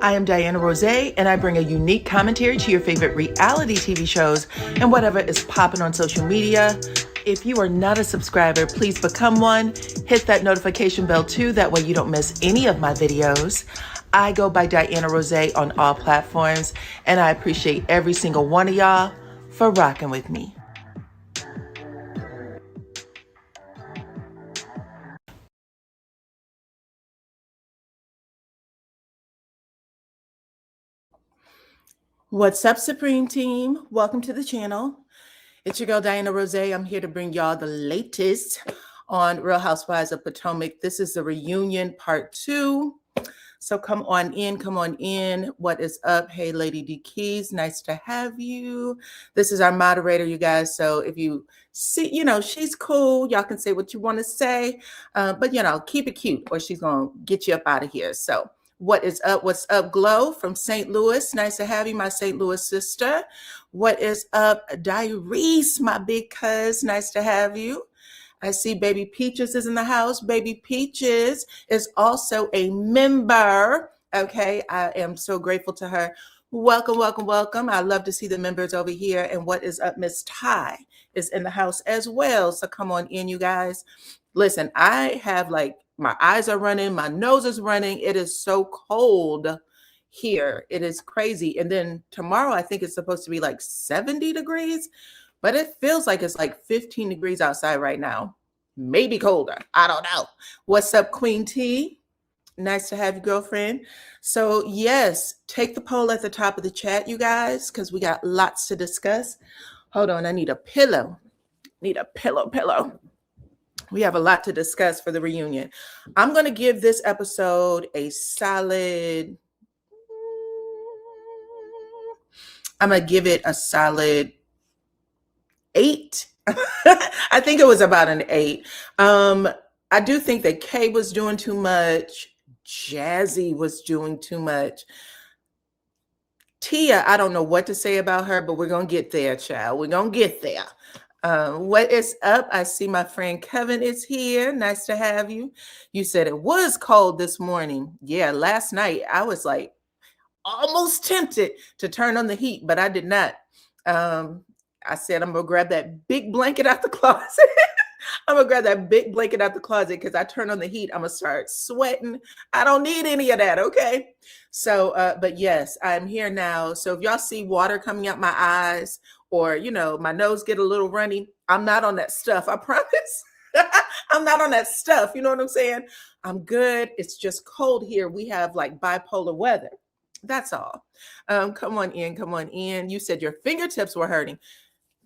I am DYANAROZAY, and I bring a unique commentary to your favorite reality TV shows and whatever is popping on social media. If you are not a subscriber, please become one. Hit that notification bell too, that way you don't miss any of my videos. I go by DYANAROZAY on all platforms, and I appreciate every single one of y'all for rocking with me. What's up, Supreme Team? Welcome to the channel. It's your girl, DYANAROZAY. I'm here to bring y'all the latest on Real Housewives of Potomac. This is the reunion part 2. So come on in. What is up? Hey, Lady D Keys, nice to have you. This is our moderator, you guys. So if you see, she's cool. Y'all can say what you want to say, but keep it cute or she's going to get you up out of here. So what is up? What's up, Glow from St. Louis? Nice to have you, my St. Louis sister. What is up, Shereice, my big cuz? Nice to have you. I see Baby Peaches is in the house. Baby Peaches is also a member. Okay, I am so grateful to her. Welcome, welcome, welcome. I love to see the members over here. And what is up, Miss Ty is in the house as well. So come on in, you guys. Listen, I have my eyes are running, my nose is running. It is so cold here. It is crazy. And then tomorrow, I think it's supposed to be 70 degrees. But it feels like it's 15 degrees outside right now. Maybe colder. I don't know. What's up, Queen T? Nice to have you, girlfriend. So, yes, take the poll at the top of the chat, you guys, because we got lots to discuss. Hold on. I need a pillow. Need a pillow. We have a lot to discuss for the reunion. I'm going to give this episode a solid... I'm going to give it a solid 8. I think it was about an 8. I do think that Kay was doing too much. Jazzy was doing too much. Tia, I don't know what to say about her, but we're going to get there, child. We're going to get there. What is up? I see my friend Kevin is here. Nice to have you. You said it was cold this morning. Yeah, last night I was almost tempted to turn on the heat, but I did not. I said, I'm going to grab that big blanket out the closet. I'm going to grab that big blanket out the closet because I turn on the heat. I'm going to start sweating. I don't need any of that. Okay. So, but yes, I'm here now. So if y'all see water coming out my eyes or, my nose get a little runny, I'm not on that stuff. I promise. I'm not on that stuff. You know what I'm saying? I'm good. It's just cold here. We have bipolar weather. That's all. Come on in. You said your fingertips were hurting.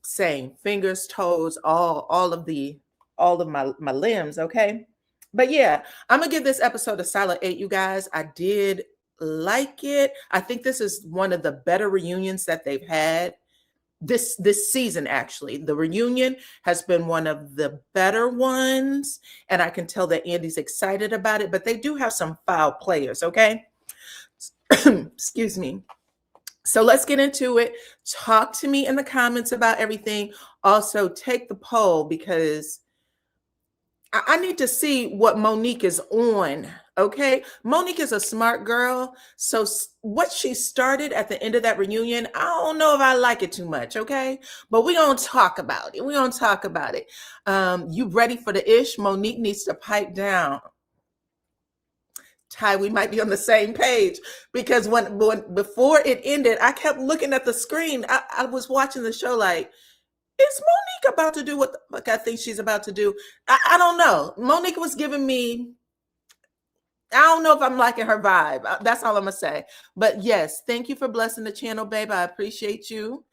Same, fingers, toes, all of my limbs. Okay. But yeah, I'm gonna give this episode a solid 8, you guys. I did like it. I think this is one of the better reunions that they've had this season. Actually, the reunion has been one of the better ones, and I can tell that Andy's excited about it, but they do have some foul players. Okay. Excuse me. So let's get into it. Talk to me in the comments about everything. Also, take the poll because I need to see what Monique is on. Okay. Monique is a smart girl. So what she started at the end of that reunion, I don't know if I like it too much. Okay. But we're going to talk about it. You ready for the ish? Monique needs to pipe down. Ty, we might be on the same page because when before it ended, I kept looking at the screen. I was watching the show is Monique about to do what the fuck I think she's about to do? I don't know. Monique was giving me, I don't know if I'm liking her vibe. That's all I'm going to say. But yes, thank you for blessing the channel, babe. I appreciate you.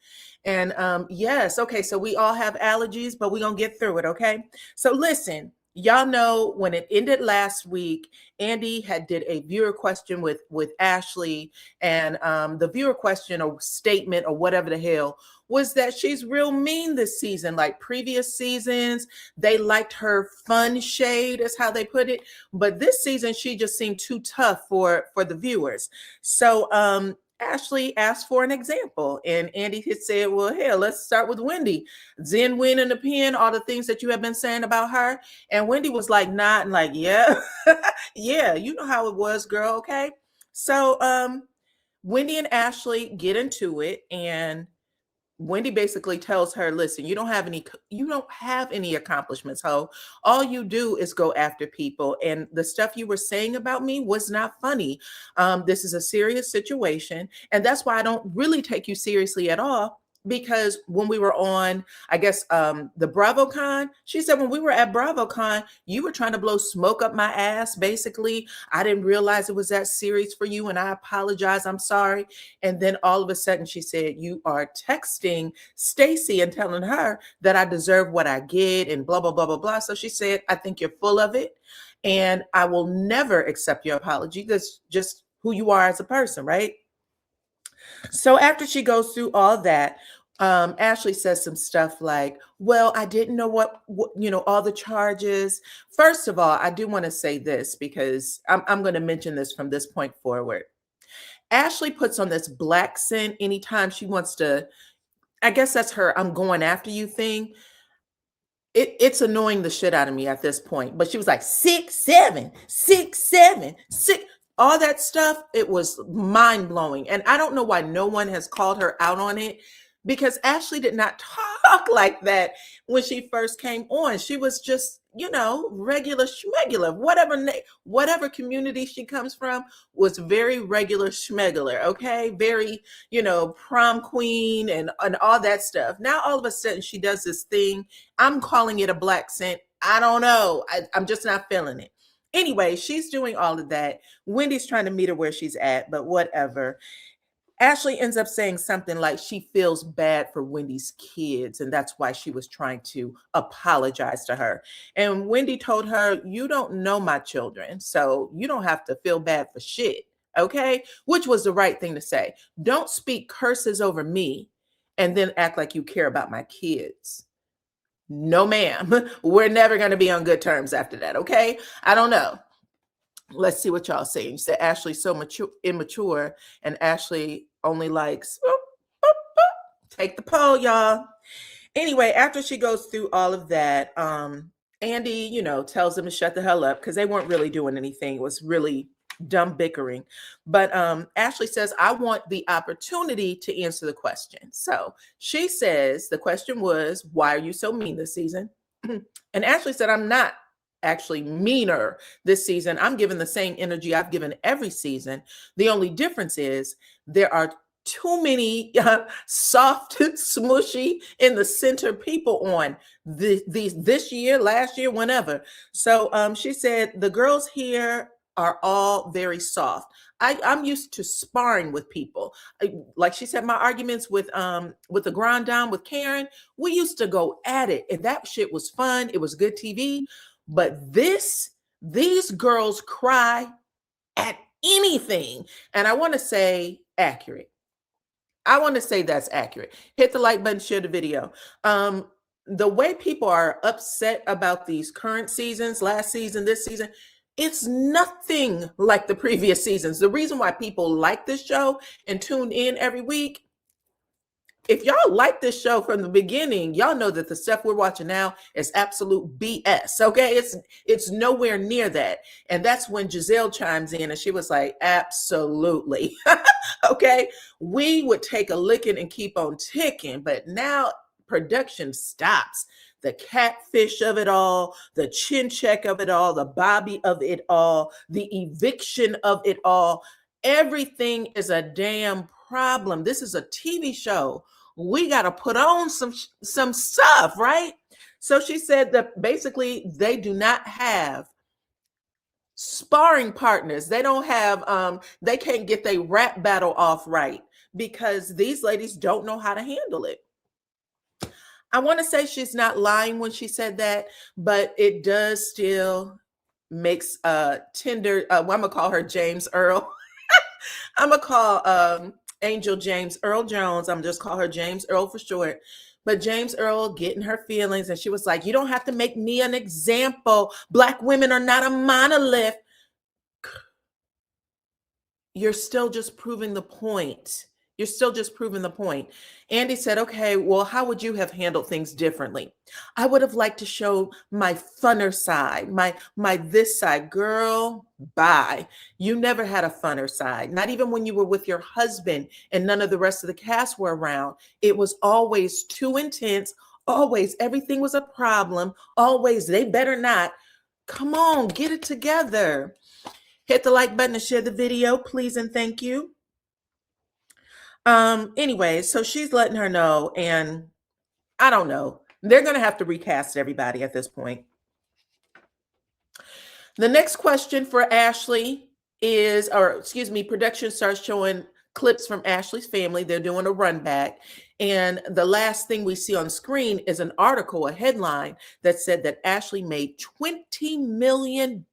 And yes, okay, so we all have allergies, but we're going to get through it, okay? So listen. Y'all know when it ended last week, Andy did a viewer question with Ashley, and the viewer question or statement or whatever the hell was that she's real mean this season. Like previous seasons, they liked her fun shade, is how they put it, but this season she just seemed too tough for the viewers. So Ashley asked for an example, and Andy had said, well, hell, let's start with Wendy. Zen, win in the pen, all the things that you have been saying about her. And Wendy was nodding yeah, yeah, you know how it was, girl. Okay. So Wendy and Ashley get into it, and Wendy basically tells her, listen, you don't have any accomplishments, ho. All you do is go after people. And the stuff you were saying about me was not funny. This is a serious situation. And that's why I don't really take you seriously at all. Because when we were on, I guess, the BravoCon, she said, when we were at BravoCon, you were trying to blow smoke up my ass. Basically, I didn't realize it was that serious for you. And I apologize. I'm sorry. And then all of a sudden she said, you are texting Stacy and telling her that I deserve what I get and blah, blah, blah, blah, blah. So she said, I think you're full of it. And I will never accept your apology. That's just who you are as a person, right? So after she goes through all that, Ashley says some stuff like, well, I didn't know what, all the charges. First of all, I do want to say this because I'm going to mention this from this point forward. Ashley puts on this black scent anytime she wants to, I guess that's her I'm going after you thing. It's annoying the shit out of me at this point. But she was like 6, 7, 6, 7, 6. All that stuff, it was mind-blowing. And I don't know why no one has called her out on it, because Ashley did not talk like that when she first came on. She was just, regular schmegular. Whatever community she comes from was very regular schmegular, okay? Very, prom queen and all that stuff. Now, all of a sudden, she does this thing. I'm calling it a black scent. I don't know. I'm just not feeling it. Anyway, she's doing all of that. Wendy's trying to meet her where she's at, but whatever. Ashley ends up saying something like she feels bad for Wendy's kids, and that's why she was trying to apologize to her. And Wendy told her, you don't know my children, so you don't have to feel bad for shit, okay? Which was the right thing to say. Don't speak curses over me and then act like you care about my kids. No, ma'am. We're never going to be on good terms after that, okay? I don't know. Let's see what y'all say. You said Ashley's so immature, and Ashley only likes, take the poll, y'all. Anyway, after she goes through all of that, Andy, tells them to shut the hell up because they weren't really doing anything. It was really dumb bickering. But Ashley says, I want the opportunity to answer the question. So she says the question was, why are you so mean this season? And Ashley said, I'm not actually meaner this season. I'm giving the same energy I've given every season. The only difference is there are too many soft, smushy in the center people on this year, last year, whenever. So she said the girls here are all very soft. I'm used to sparring with people. Like she said, my arguments with the Grand Dame, with Karen, we used to go at it, and that shit was fun. It was good TV. But these girls cry at anything. And I want to say accurate. I want to say that's accurate. Hit the like button, share the video. The way people are upset about these current seasons, last season, this season, it's nothing like the previous seasons. The reason why people like this show and tune in every week, if y'all like this show from the beginning, y'all know that the stuff we're watching now is absolute BS, okay? It's nowhere near that. And that's when Jazelle chimes in and she was like, absolutely, okay? We would take a licking and keep on ticking, but now production stops. The catfish of it all, the chin check of it all, the Bobby of it all, the eviction of it all, everything is a damn problem. This is a TV show. We got to put on some stuff, right? So she said that basically they do not have sparring partners. They don't have, they can't get their rap battle off right because these ladies don't know how to handle it. I want to say she's not lying when she said that, but it does still makes tender, I'm going to call her James Earl. I'm going to call Angel James Earl Jones. I'm just call her James Earl for short. But James Earl getting her feelings. And she was like, you don't have to make me an example. Black women are not a monolith. You're still just proving the point. You're still just proving the point. Andy said, okay, well, how would you have handled things differently? I would have liked to show my funner side, my this side. Girl, bye. You never had a funner side, not even when you were with your husband and none of the rest of the cast were around. It was always too intense. Always, everything was a problem. Always, they better not. Come on, get it together. Hit the like button and share the video, please and thank you. Anyway, so she's letting her know, and I don't know. They're going to have to recast everybody at this point. The next question for Ashley is, or excuse me, production starts showing clips from Ashley's family. They're doing a run back. And the last thing we see on screen is an article, a headline that said that Ashley made $20 million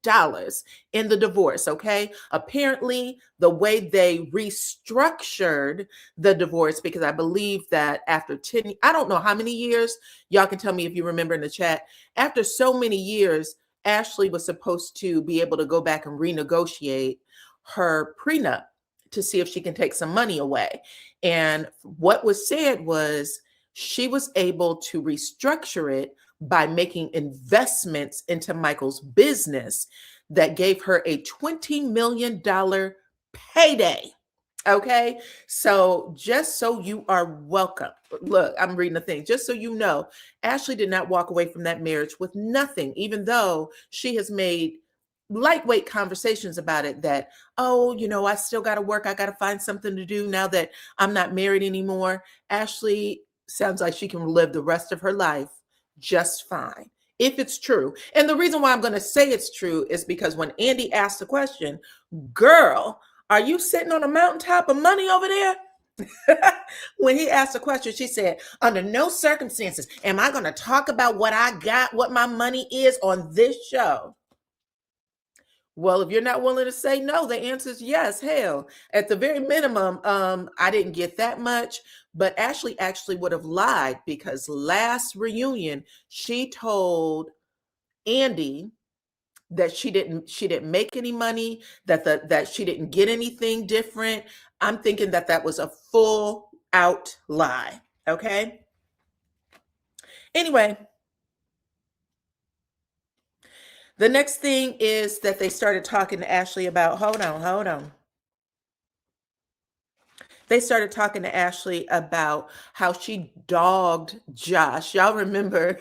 in the divorce. Okay. Apparently, the way they restructured the divorce, because I believe that after 10, I don't know how many years, y'all can tell me if you remember in the chat, after so many years, Ashley was supposed to be able to go back and renegotiate her prenup to see if she can take some money away. And what was said was she was able to restructure it by making investments into Michael's business that gave her a $20 million payday. Okay, so just so you are welcome. Look, I'm reading the thing. Just so you know, Ashley did not walk away from that marriage with nothing, even though she has made lightweight conversations about it that, oh, you know, I still got to work. I got to find something to do now that I'm not married anymore. Ashley sounds like she can live the rest of her life just fine, if it's true. And the reason why I'm going to say it's true is because when Andy asked the question, girl, are you sitting on a mountaintop of money over there? When he asked the question, she said, under no circumstances am I going to talk about what I got, what my money is on this show. Well, if you're not willing to say no, the answer is yes. Hell, at the very minimum, I didn't get that much, but Ashley actually would have lied because last reunion, she told Andy that she didn't make any money, that she didn't get anything different. I'm thinking that was a full out lie. Okay. Anyway, the next thing is that they started talking to Ashley about, hold on. They started talking to Ashley about how she dogged Josh. Y'all remember?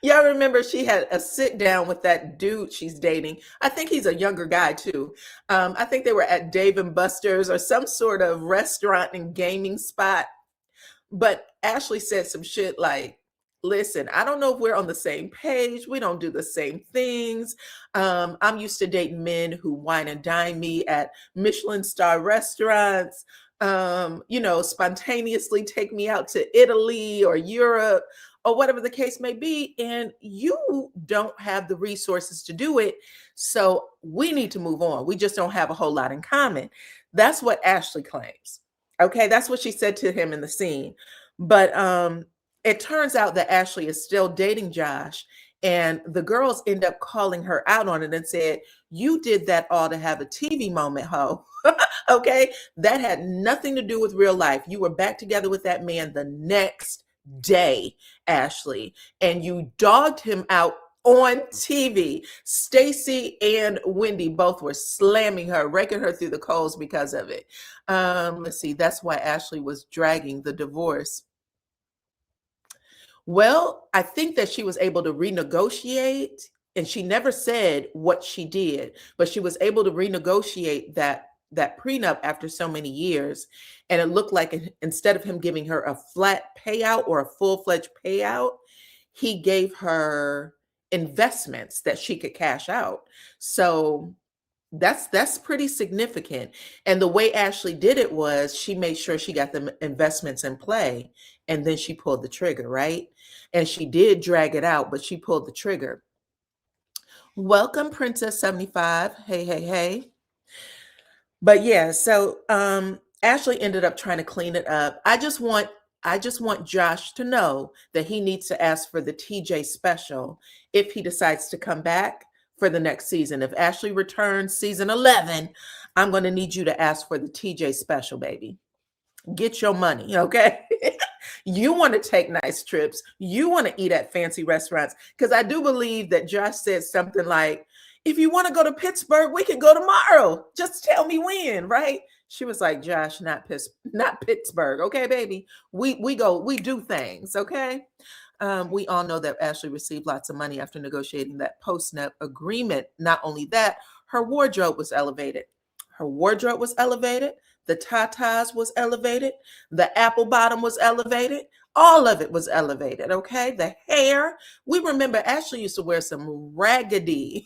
Y'all remember she had a sit down with that dude she's dating. I think he's a younger guy too. I think they were at Dave and Buster's or some sort of restaurant and gaming spot. But Ashley said some shit like, listen, I don't know if we're on the same page. We don't do the same things. I'm used to dating men who wine and dine me at Michelin star restaurants, spontaneously take me out to Italy or Europe or whatever the case may be. And you don't have the resources to do it. So we need to move on. We just don't have a whole lot in common. That's what Ashley claims. Okay, that's what she said to him in the scene. But it turns out that Ashley is still dating Josh, and the girls end up calling her out on it and said, you did that all to have a TV moment, ho. Okay, that had nothing to do with real life. You were back together with that man the next day, Ashley, and you dogged him out on TV. Stacy and Wendy both were slamming her, raking her through the coals because of it. Let's see, that's why Ashley was dragging the divorce. Well, I think that she was able to renegotiate, and she never said what she did, but she was able to renegotiate that prenup after so many years. And it looked like instead of him giving her a flat payout or a full-fledged payout, he gave her investments that she could cash out. So that's pretty significant. And the way Ashley did it was she made sure she got the investments in play, and then she pulled the trigger, right? And she did drag it out, but she pulled the trigger. Welcome, Princess 75. Hey. But yeah, so Ashley ended up trying to clean it up. I just want Josh to know that he needs to ask for the TJ special if he decides to come back for the next season. If Ashley returns season 11, I'm going to need you to ask for the TJ special, baby. Get your money, okay? You want to take nice trips. You want to eat at fancy restaurants. Because I do believe that Josh said something like, if you want to go to Pittsburgh, we can go tomorrow. Just tell me when, right? She was like, Josh, not Pittsburgh. Okay, baby. We do things, okay? We all know that Ashley received lots of money after negotiating that post-nut agreement. Not only that, her wardrobe was elevated. Her wardrobe was elevated. The tatas was elevated. The apple bottom was elevated. All of it was elevated, okay? The hair. We remember Ashley used to wear some raggedy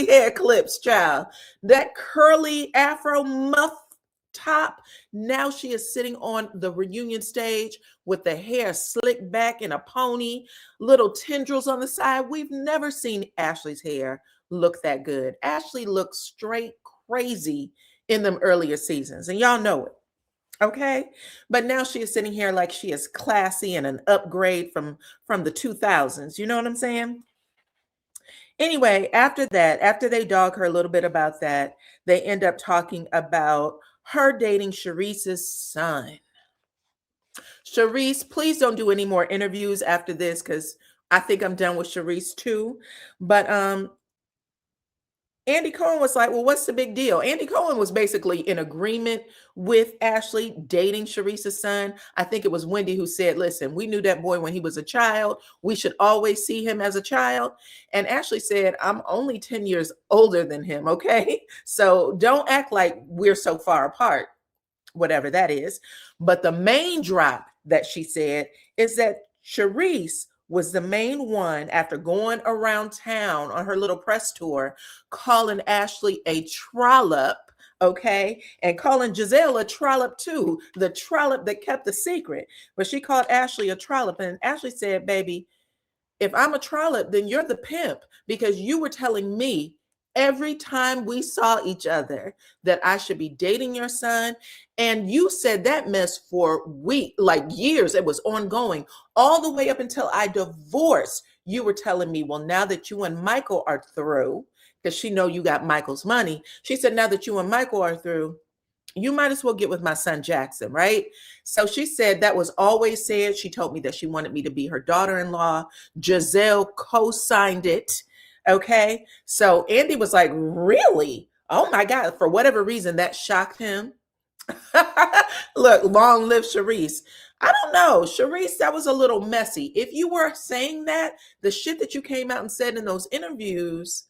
hair clips, child. That curly afro muff top. Now she is sitting on the reunion stage with the hair slicked back in a pony, little tendrils on the side. We've never seen Ashley's hair look that good. Ashley looked straight crazy in them earlier seasons, and y'all know it. Okay, but now she is sitting here like she is classy and an upgrade from the 2000s. You know what I'm saying? Anyway, after that, after they dog her a little bit about that, they end up talking about her dating Shereice's son. Shereice, please don't do any more interviews after this because I think I'm done with Shereice too. But Andy Cohen was like, well, what's the big deal? Andy Cohen was basically in agreement with Ashley dating Shereice's son. I think it was Wendy who said, listen, we knew that boy when he was a child. We should always see him as a child. And Ashley said, I'm only 10 years older than him, okay? So don't act like we're so far apart, whatever that is. But the main drop that she said is that Shereice was the main one after going around town on her little press tour, calling Ashley a trollop, okay? And calling Jazelle a trollop too, the trollop that kept the secret. But she called Ashley a trollop. And Ashley said, baby, if I'm a trollop, then you're the pimp because you were telling me every time we saw each other that I should be dating your son. And you said that mess for weeks, like years. It was ongoing all the way up until I divorced. You were telling me, well, now that you and Michael are through, because she know you got Michael's money. She said, now that you and Michael are through, you might as well get with my son, Jackson, right? So she said that was always said. She told me that she wanted me to be her daughter-in-law. Jazelle co-signed it. Okay. So Andy was like, really? Oh my God. For whatever reason, that shocked him. Look, long live Shereice. I don't know. Shereice, that was a little messy. If you were saying that, the shit that you came out and said in those interviews,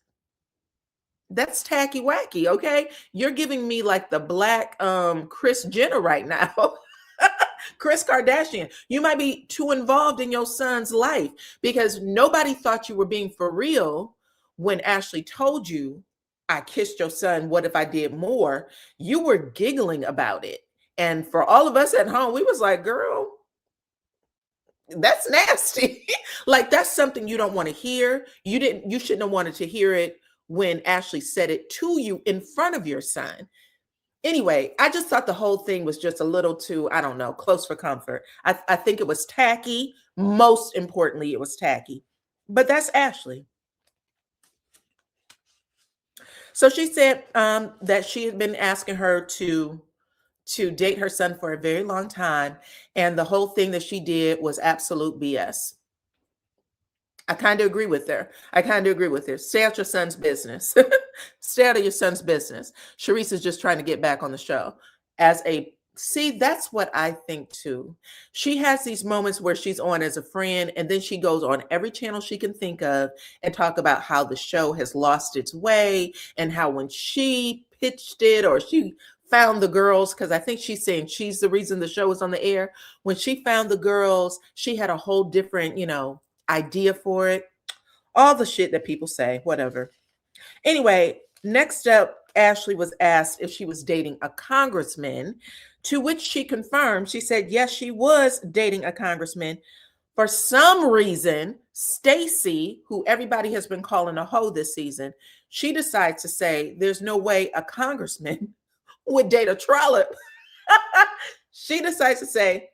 that's tacky wacky. Okay. You're giving me like the black Kris Jenner right now. Kris Kardashian, you might be too involved in your son's life because nobody thought you were being for real when Ashley told you, I kissed your son, what if I did more? You were giggling about it. And for all of us at home, we was like, girl, that's nasty. Like, that's something you don't want to hear. You shouldn't have wanted to hear it when Ashley said it to you in front of your son. Anyway, I just thought the whole thing was just a little too, I don't know, close for comfort. I think it was tacky. Most importantly, it was tacky. But that's Ashley. So she said that she had been asking her to date her son for a very long time. And the whole thing that she did was absolute BS. I kind of agree with her. Stay out your son's business. Stay out of your son's business. Shereice is just trying to get back on the show. See, that's what I think too. She has these moments where she's on as a friend, and then she goes on every channel she can think of and talk about how the show has lost its way and how when she pitched it or she found the girls, because I think she's saying she's the reason the show is on the air. When she found the girls, she had a whole different, idea for it. All the shit that people say, whatever. Anyway, next up, Ashley was asked if she was dating a congressman, to which she confirmed. She said, yes, she was dating a congressman. For some reason, Stacy, who everybody has been calling a hoe this season, she decides to say there's no way a congressman would date a trollop. She decides to say,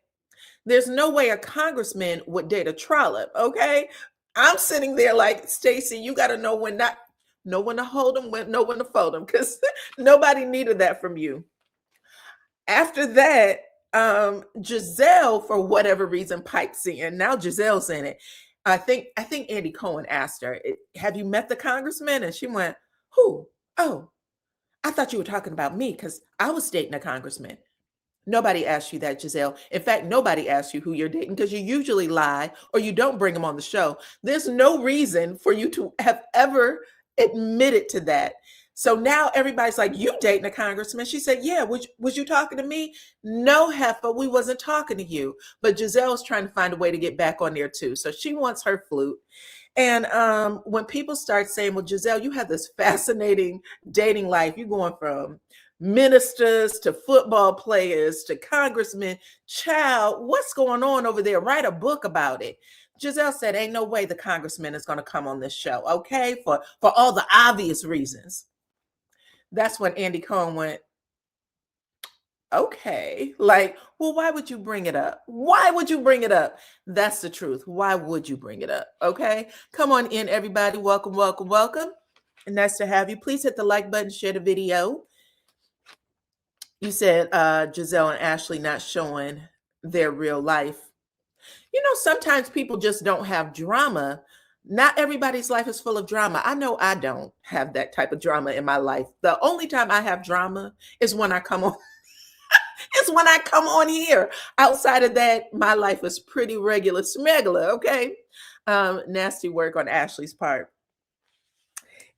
there's no way a congressman would date a trollop, okay? I'm sitting there like, Stacy, you got to know when to hold them, know when to fold them, because nobody needed that from you. After that, Jazelle, for whatever reason, pipes in. Now Jazelle's in it. I think Andy Cohen asked her, "Have you met the congressman?" And she went, "Who? Oh, I thought you were talking about me because I was dating a congressman." Nobody asked you that, Jazelle. In fact, nobody asked you who you're dating because you usually lie or you don't bring them on the show. There's no reason for you to have ever admitted to that. So now everybody's like, "You dating a congressman?" She said, "Yeah, was you talking to me?" "No, heifer, we wasn't talking to you." But Giselle's trying to find a way to get back on there too. So she wants her flute. And when people start saying, "Well, Jazelle, you have this fascinating dating life. You're going from ministers to football players to congressmen. Child, what's going on over there? Write a book about it." Jazelle said, "Ain't no way the congressman is going to come on this show, okay? For all the obvious reasons." That's when Andy Cohen went, "Okay." Like, well, why would you bring it up? Why would you bring it up? That's the truth. Why would you bring it up? Okay. Come on in, everybody. Welcome, welcome, welcome. Nice to have you. Please hit the like button, share the video. You said Jazelle and Ashley not showing their real life. You know, sometimes people just don't have drama. Not everybody's life is full of drama. I know I don't have that type of drama in my life. The only time I have drama is when I come on. It's when I come on here. Outside of that, my life is pretty regular smegular, okay? Nasty work on Ashley's part.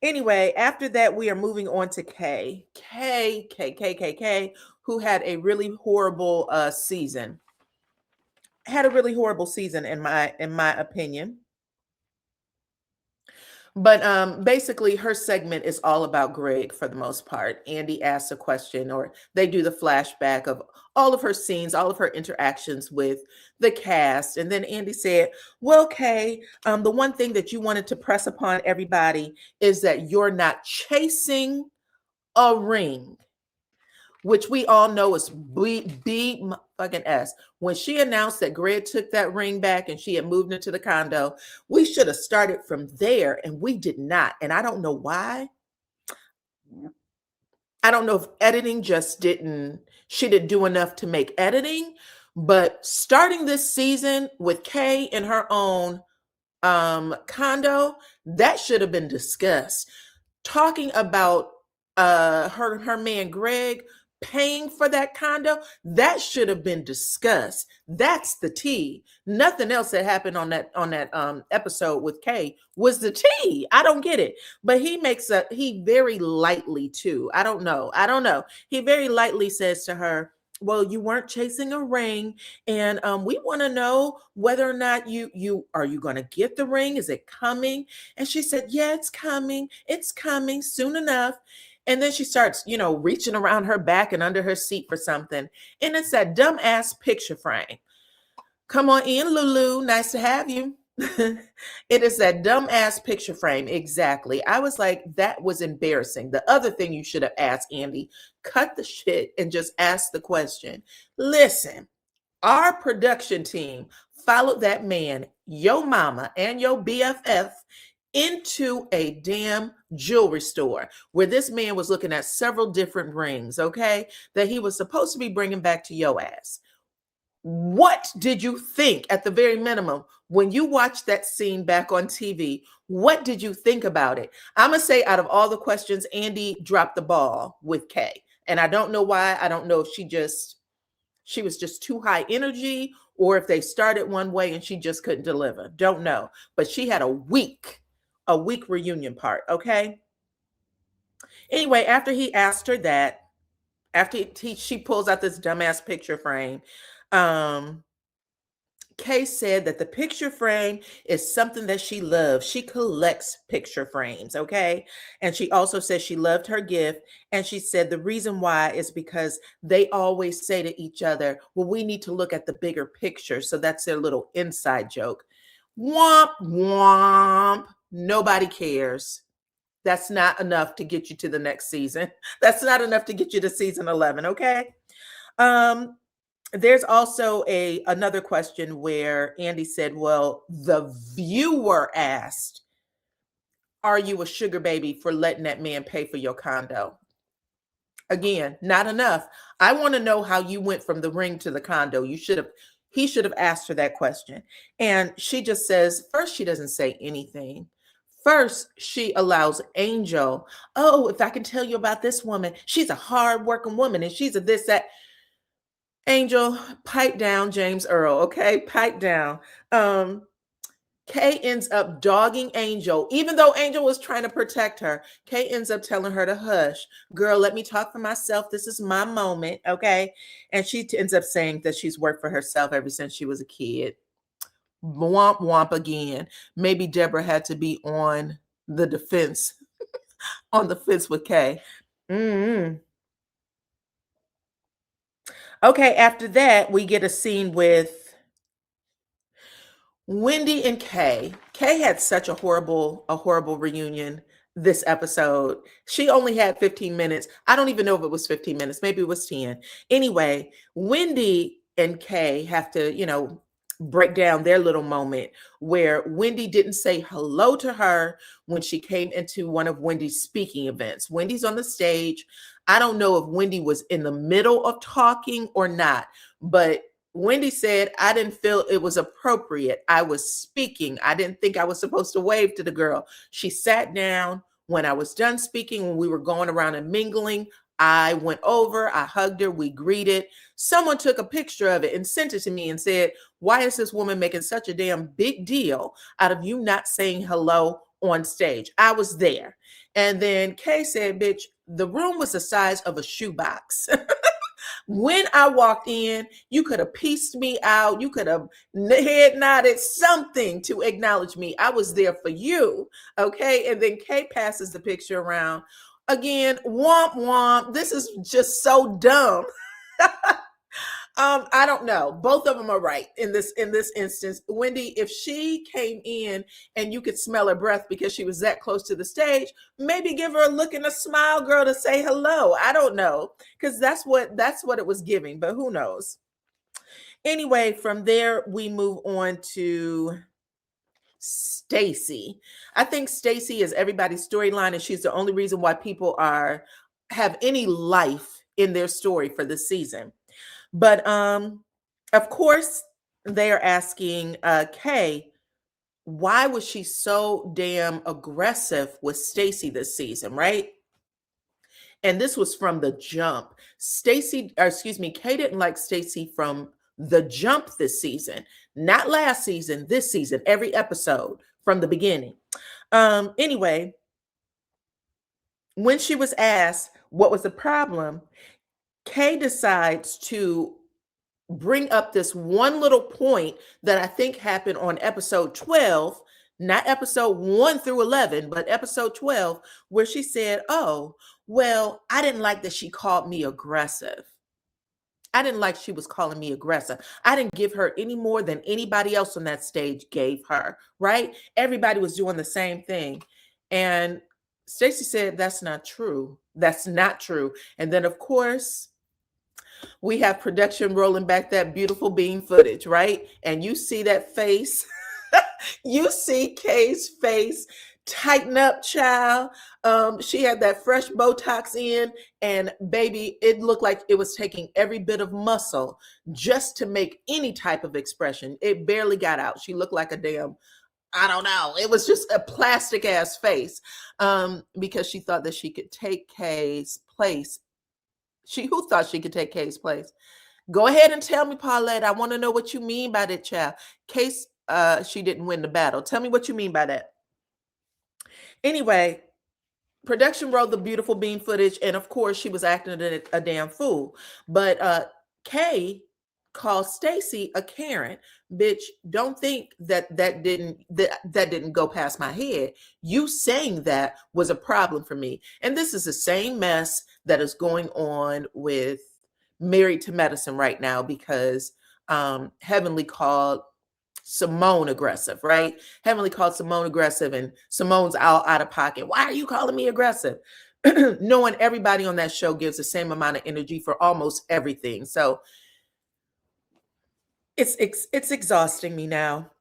Anyway, after that, we are moving on to Kay. Kay, who had a really horrible season. Had a really horrible season in my opinion. But basically, her segment is all about Greg for the most part. Andy asks a question, or they do the flashback of all of her scenes, all of her interactions with the cast. And then Andy said, "Well, Kay, the one thing that you wanted to press upon everybody is that you're not chasing a ring," which we all know is B fucking S. When she announced that Greg took that ring back and she had moved into the condo, we should have started from there, and we did not. And I don't know why. I don't know if editing just she didn't do enough to make editing, but starting this season with Kay in her own condo, that should have been discussed. Talking about her man Greg paying for that condo, that should have been discussed. That's the tea. Nothing else that happened on that episode with Kay was the tea. I don't get it. But he very lightly too. I don't know. He very lightly says to her, "Well, you weren't chasing a ring, and we want to know whether or not you are you going to get the ring? Is it coming?" And she said, "Yeah, it's coming. It's coming soon enough." And then she starts, reaching around her back and under her seat for something. And it's that dumbass picture frame. Come on in, Lulu. Nice to have you. It is that dumbass picture frame. Exactly. I was like, that was embarrassing. The other thing you should have asked, Andy, cut the shit and just ask the question. Listen, our production team followed that man, your mama, and your BFF into a damn jewelry store where this man was looking at several different rings, okay, that he was supposed to be bringing back to your ass. What did you think at the very minimum when you watched that scene back on TV? What did you think about it? I'm going to say out of all the questions, Andy dropped the ball with Kay. And I don't know why. I don't know if she was just too high energy or if they started one way and she just couldn't deliver. Don't know. But she had a weak reunion part, okay? Anyway, after he asked her that, after she pulls out this dumbass picture frame, Kay said that the picture frame is something that she loves. She collects picture frames, okay? And she also said she loved her gift. And she said the reason why is because they always say to each other, "Well, we need to look at the bigger picture." So that's their little inside joke. Womp, womp. Nobody cares. That's not enough to get you to the next season. That's not enough to get you to season 11, okay? There's also another question where Andy said, "Well, the viewer asked, are you a sugar baby for letting that man pay for your condo?" Again, not enough. I want to know how you went from the ring to the condo. He should have asked her that question. And she just says, first, she doesn't say anything. First, she allows Angel, oh, if I can tell you about this woman, she's a hard-working woman and she's a this, that. Angel, pipe down, James Earl, okay? Pipe down. Kay ends up dogging Angel, even though Angel was trying to protect her. Kay ends up telling her to hush. Girl, let me talk for myself. This is my moment, okay? And she ends up saying that she's worked for herself ever since she was a kid. Womp womp again. Maybe Deborah had to be on the defense, on the fence with Kay. Okay, after that, we get a scene with Wendy and Kay. Kay had such a horrible reunion this episode. She only had 15 minutes. I don't even know if it was 15 minutes. Maybe it was 10. Anyway, Wendy and Kay have to, break down their little moment where Wendy didn't say hello to her when she came into one of Wendy's speaking events. Wendy's on the stage. I don't know if Wendy was in the middle of talking or not, but Wendy said, I didn't feel it was appropriate. I was speaking. I didn't think I was supposed to wave to the girl. She sat down. When I was done speaking, when we were going around and mingling, I went over, I hugged her, we greeted. Someone took a picture of it and sent it to me and said, why is this woman making such a damn big deal out of you not saying hello on stage? I was there. And then Kay said, bitch, the room was the size of a shoebox. When I walked in, you could have pieced me out. You could have head nodded something to acknowledge me. I was there for you. Okay. And then Kay passes the picture around. Again, womp womp. This is just so dumb. I don't know. Both of them are right in this instance. Wendy, if she came in and you could smell her breath because she was that close to the stage, maybe give her a look and a smile, girl, to say hello. I don't know, because that's what it was giving, but who knows? Anyway, from there we move on to Stacy. I think Stacy is everybody's storyline, and she's the only reason why people have any life in their story for this season. But of course, they are asking Kay, why was she so damn aggressive with Stacy this season, right? And this was from the jump. Kay didn't like Stacy from the jump this season, not last season, this season, every episode from the beginning. Anyway, when she was asked what was the problem, Kay decides to bring up this one little point that I think happened on episode 12, not episode 1 through 11, but episode 12, where she said, oh, well, I didn't like that she called me aggressive. I didn't like she was calling me aggressive. I didn't give her any more than anybody else on that stage gave her, right? Everybody was doing the same thing. And Stacy said, that's not true. That's not true. And then, of course, we have production rolling back that beautiful beam footage, right? And you see that face. You see Kay's face tighten up, child. She had that fresh Botox in, and baby, it looked like it was taking every bit of muscle just to make any type of expression. It barely got out. She looked like a damn, I don't know. It was just a plastic ass face, because she thought that she could take Kay's place. Who thought she could take Kay's place? Go ahead and tell me, Paulette. I want to know what you mean by that, child. Case, she didn't win the battle. Tell me what you mean by that. Anyway, production rolled the beautiful beam footage, and of course, she was acting a damn fool. But Kay called Stacy a Karen. Bitch, don't think that didn't go past my head. You saying that was a problem for me. And this is the same mess that is going on with Married to Medicine right now, because Heavenly called Simone aggressive, right? Heavenly called Simone aggressive, and Simone's out of pocket. Why are you calling me aggressive? Knowing everybody on that show gives the same amount of energy for almost everything. So it's exhausting me now.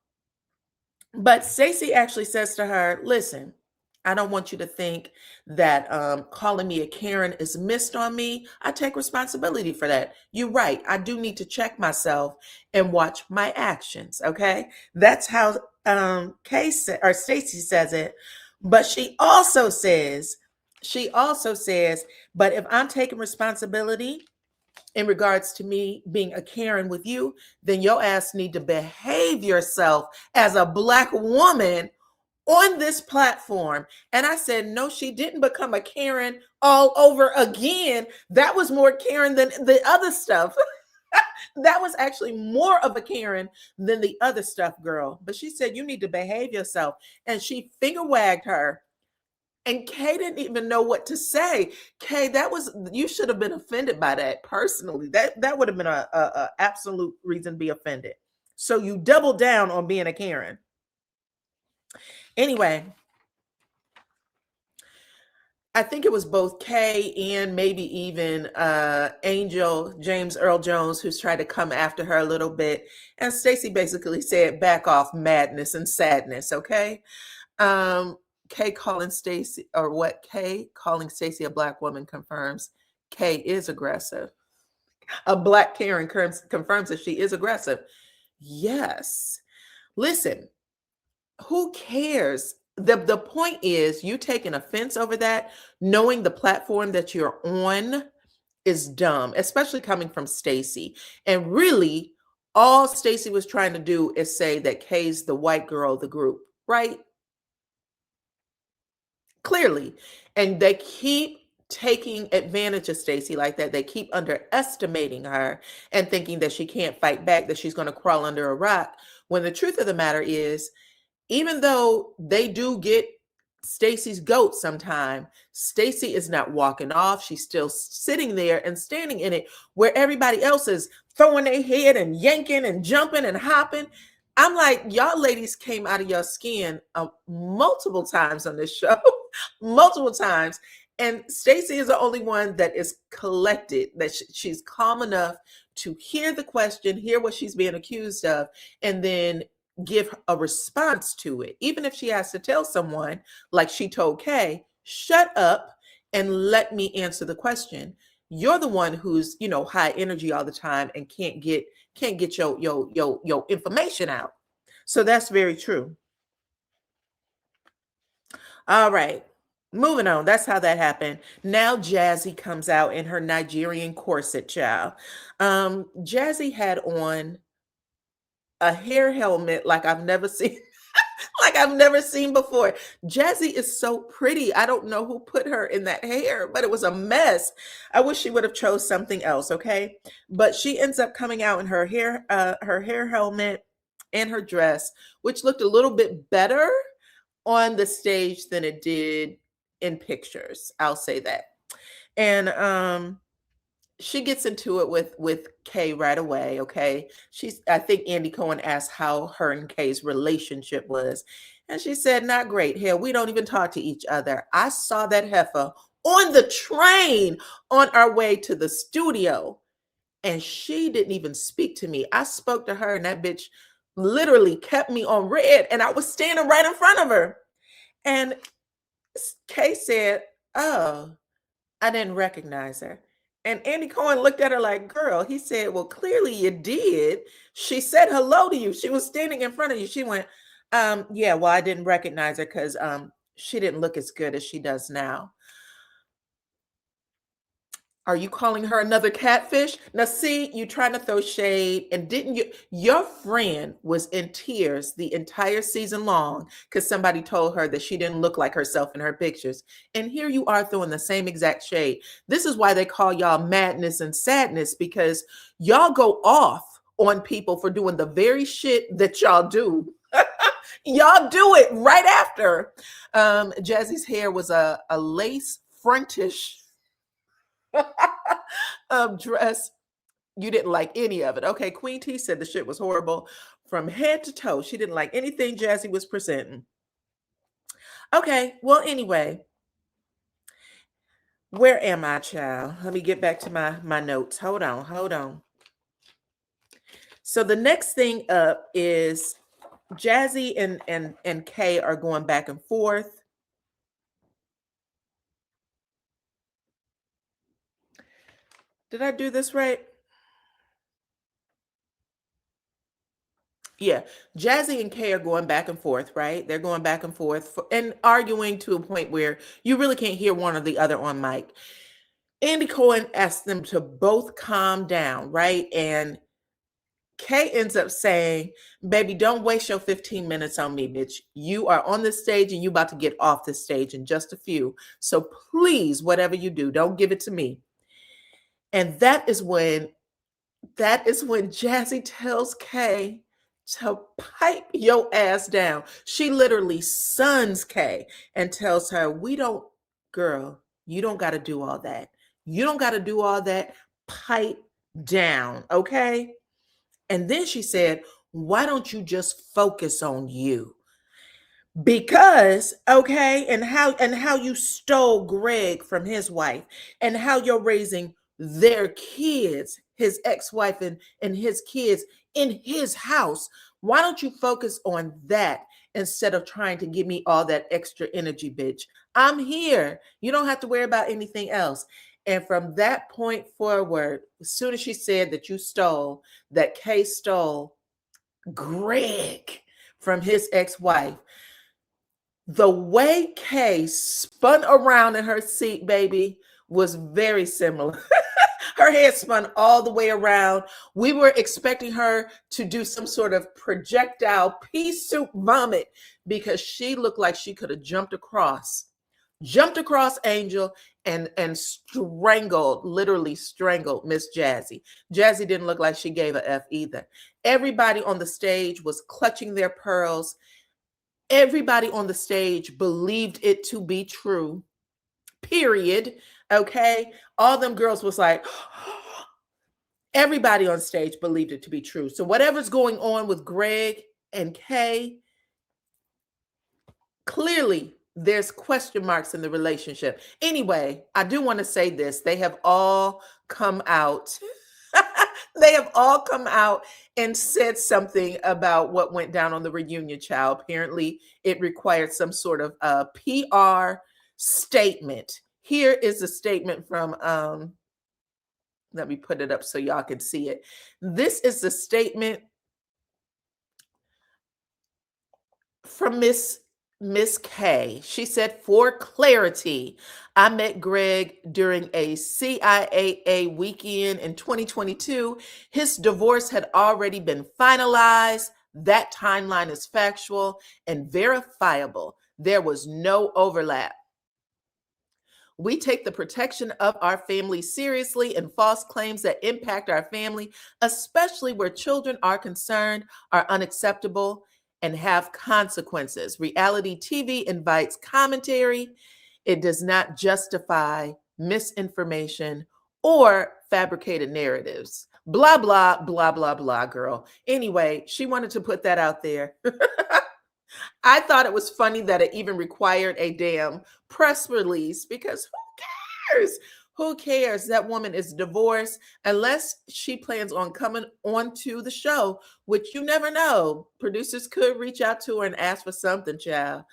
But Stacy actually says to her, listen, I don't want you to think that calling me a Karen is missed on me. I take responsibility for that. You're right. I do need to check myself and watch my actions. Okay, that's how Kay or Stacy says it. But she also says, but if I'm taking responsibility in regards to me being a Karen with you, then your ass need to behave yourself as a Black woman on this platform. And I said, no, she didn't become a Karen all over again. That was more Karen than the other stuff. That was actually more of a Karen than the other stuff, girl. But she said, you need to behave yourself. And she finger wagged her. And Kay didn't even know what to say. Kay, you should have been offended by that personally. That would have been a absolute reason to be offended. So you double down on being a Karen. Anyway, I think it was both Kay and maybe even Angel James Earl Jones who's tried to come after her a little bit. And Stacy basically said, back off, madness and sadness, okay? Kay calling Stacy, or what Kay calling Stacy a Black woman confirms Kay is aggressive. A Black Karen confirms that she is aggressive. Yes. Listen, who cares? The point is, you taking offense over that, knowing the platform that you're on is dumb, especially coming from Stacy. And really, all Stacy was trying to do is say that Kay's the white girl of the group, right? Clearly. And they keep taking advantage of Stacy like that. They keep underestimating her and thinking that she can't fight back, that she's going to crawl under a rock. When the truth of the matter is, even though they do get Stacy's goat sometime, Stacy is not walking off. She's still sitting there and standing in it where everybody else is throwing their head and yanking and jumping and hopping. I'm like, y'all ladies came out of your skin multiple times on this show, multiple times. And Stacy is the only one that is collected, that she's calm enough to hear the question, hear what she's being accused of, and then give a response to it. Even if she has to tell someone, like she told Kay, shut up and let me answer the question. You're the one who's, high energy all the time and can't get your information out. So that's very true. All right. Moving on. That's how that happened. Now Jazzy comes out in her Nigerian corset, child. Jazzy had on a hair helmet like I've never seen. Like I've never seen before. Jazzy is so pretty. I don't know who put her in that hair, but it was a mess. I wish she would have chose something else, okay? But she ends up coming out in her hair helmet and her dress, which looked a little bit better on the stage than it did in pictures. I'll say that. And she gets into it with Kay right away, okay? I think Andy Cohen asked how her and Kay's relationship was. And she said, not great. Hell, we don't even talk to each other. I saw that heifer on the train on our way to the studio. And she didn't even speak to me. I spoke to her and that bitch literally kept me on red. And I was standing right in front of her. And Kay said, oh, I didn't recognize her. And Andy Cohen looked at her like, girl, he said, well, clearly you did. She said hello to you. She was standing in front of you. She went, yeah, well, I didn't recognize her because she didn't look as good as she does now. Are you calling her another catfish? Now, see, you trying to throw shade, and didn't you? Your friend was in tears the entire season long because somebody told her that she didn't look like herself in her pictures. And here you are throwing the same exact shade. This is why they call y'all madness and sadness, because y'all go off on people for doing the very shit that y'all do. Y'all do it right after. Jazzy's hair was a lace frontish dress. You didn't like any of it. Okay, Queen T said the shit was horrible from head to toe. She didn't like anything Jazzy was presenting. Okay, well, anyway, where am I, child? Let me get back to my notes. Hold on. So the next thing up is Jazzy and Kay are going back and forth. Did I do this right? Yeah, Jazzy and Kay are going back and forth, right? They're going back and forth and arguing to a point where you really can't hear one or the other on mic. Andy Cohen asked them to both calm down, right? And Kay ends up saying, baby, don't waste your 15 minutes on me, bitch. You are on the stage and you about to get off the stage in just a few. So please, whatever you do, don't give it to me. And that is when Jazzy tells Kay to pipe your ass down. She literally sons Kay and tells her, girl, you don't got to do all that. You don't got to do all that. Pipe down, okay? And then she said, why don't you just focus on you? Because, okay, and how you stole Greg from his wife and how you're raising their kids, his ex-wife and his kids in his house. Why don't you focus on that instead of trying to give me all that extra energy, bitch? I'm here. You don't have to worry about anything else. And from that point forward, as soon as she said that Kay stole Greg from his ex-wife, the way Kay spun around in her seat, baby, was very similar. Her head spun all the way around. We were expecting her to do some sort of projectile pea soup vomit because she looked like she could have jumped across Angel and literally strangled Miss Jazzy. Jazzy didn't look like she gave a F either. Everybody on the stage was clutching their pearls. Everybody on the stage believed it to be true, period. Okay. All them girls was like, everybody on stage believed it to be true. So whatever's going on with Greg and Kay, clearly there's question marks in the relationship. Anyway, I do want to say this. They have all come out. They have all come out and said something about what went down on the reunion, child. Apparently, it required some sort of PR statement. Here is a statement from, let me put it up so y'all can see it. This is the statement from Miss Kay. She said, for clarity, I met Greg during a CIAA weekend in 2022. His divorce had already been finalized. That timeline is factual and verifiable. There was no overlap. We take the protection of our family seriously, and false claims that impact our family, especially where children are concerned, are unacceptable and have consequences. Reality TV invites commentary. It does not justify misinformation or fabricated narratives. Blah, blah, blah, blah, blah, girl. Anyway, she wanted to put that out there. I thought it was funny that it even required a damn press release because who cares? Who cares? That woman is divorced unless she plans on coming onto the show, which you never know. Producers could reach out to her and ask for something, child.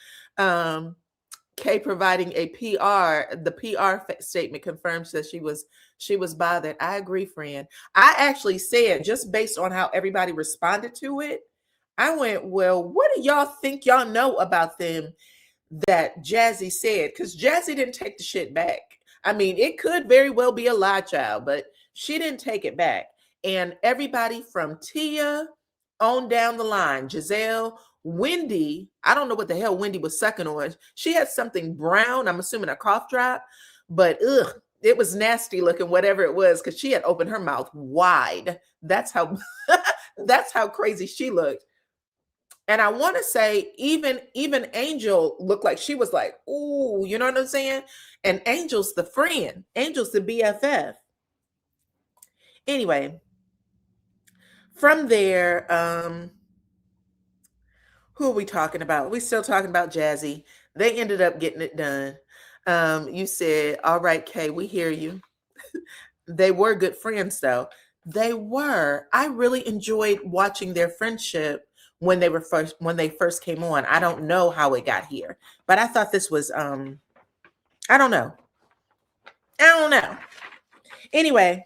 Kay providing a the PR statement confirms that she was bothered. I agree, friend. I actually said, just based on how everybody responded to it, I went, well, what do y'all think y'all know about them that Jazzy said? Because Jazzy didn't take the shit back. I mean, it could very well be a lie, child, but she didn't take it back. And everybody from Tia on down the line, Jazelle, Wendy, I don't know what the hell Wendy was sucking on. She had something brown, I'm assuming a cough drop, but it was nasty looking, whatever it was, because she had opened her mouth wide. That's how that's how crazy she looked. And I want to say even Angel looked like she was like, ooh, you know what I'm saying? And Angel's the friend. Angel's the BFF. Anyway, from there, who are we talking about? We still talking about Jazzy. They ended up getting it done. You said, all right, Kay, we hear you. They were good friends, though. They were. I really enjoyed watching their friendship when they first came on. I don't know how it got here, but I thought this was I don't know. Anyway,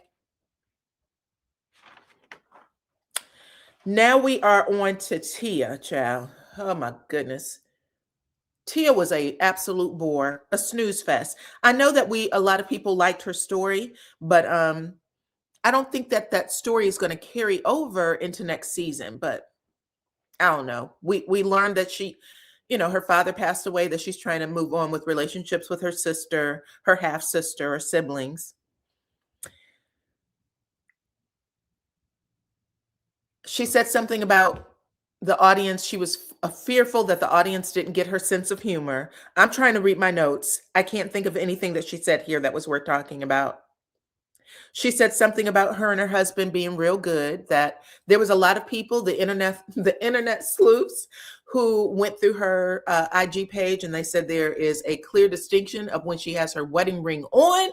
Now we are on to Tia, child. Oh my goodness. Tia was a absolute bore, a snooze fest. I know that a lot of people liked her story, but I don't think that that story is going to carry over into next season. But I don't know. We learned that her father passed away, that she's trying to move on with relationships with her sister, her half sister, or siblings. She said something about the audience. She was fearful that the audience didn't get her sense of humor. I'm trying to read my notes. I can't think of anything that she said here that was worth talking about. She said something about her and her husband being real good, that there was a lot of people, the internet sleuths, who went through her IG page, and they said there is a clear distinction of when she has her wedding ring on,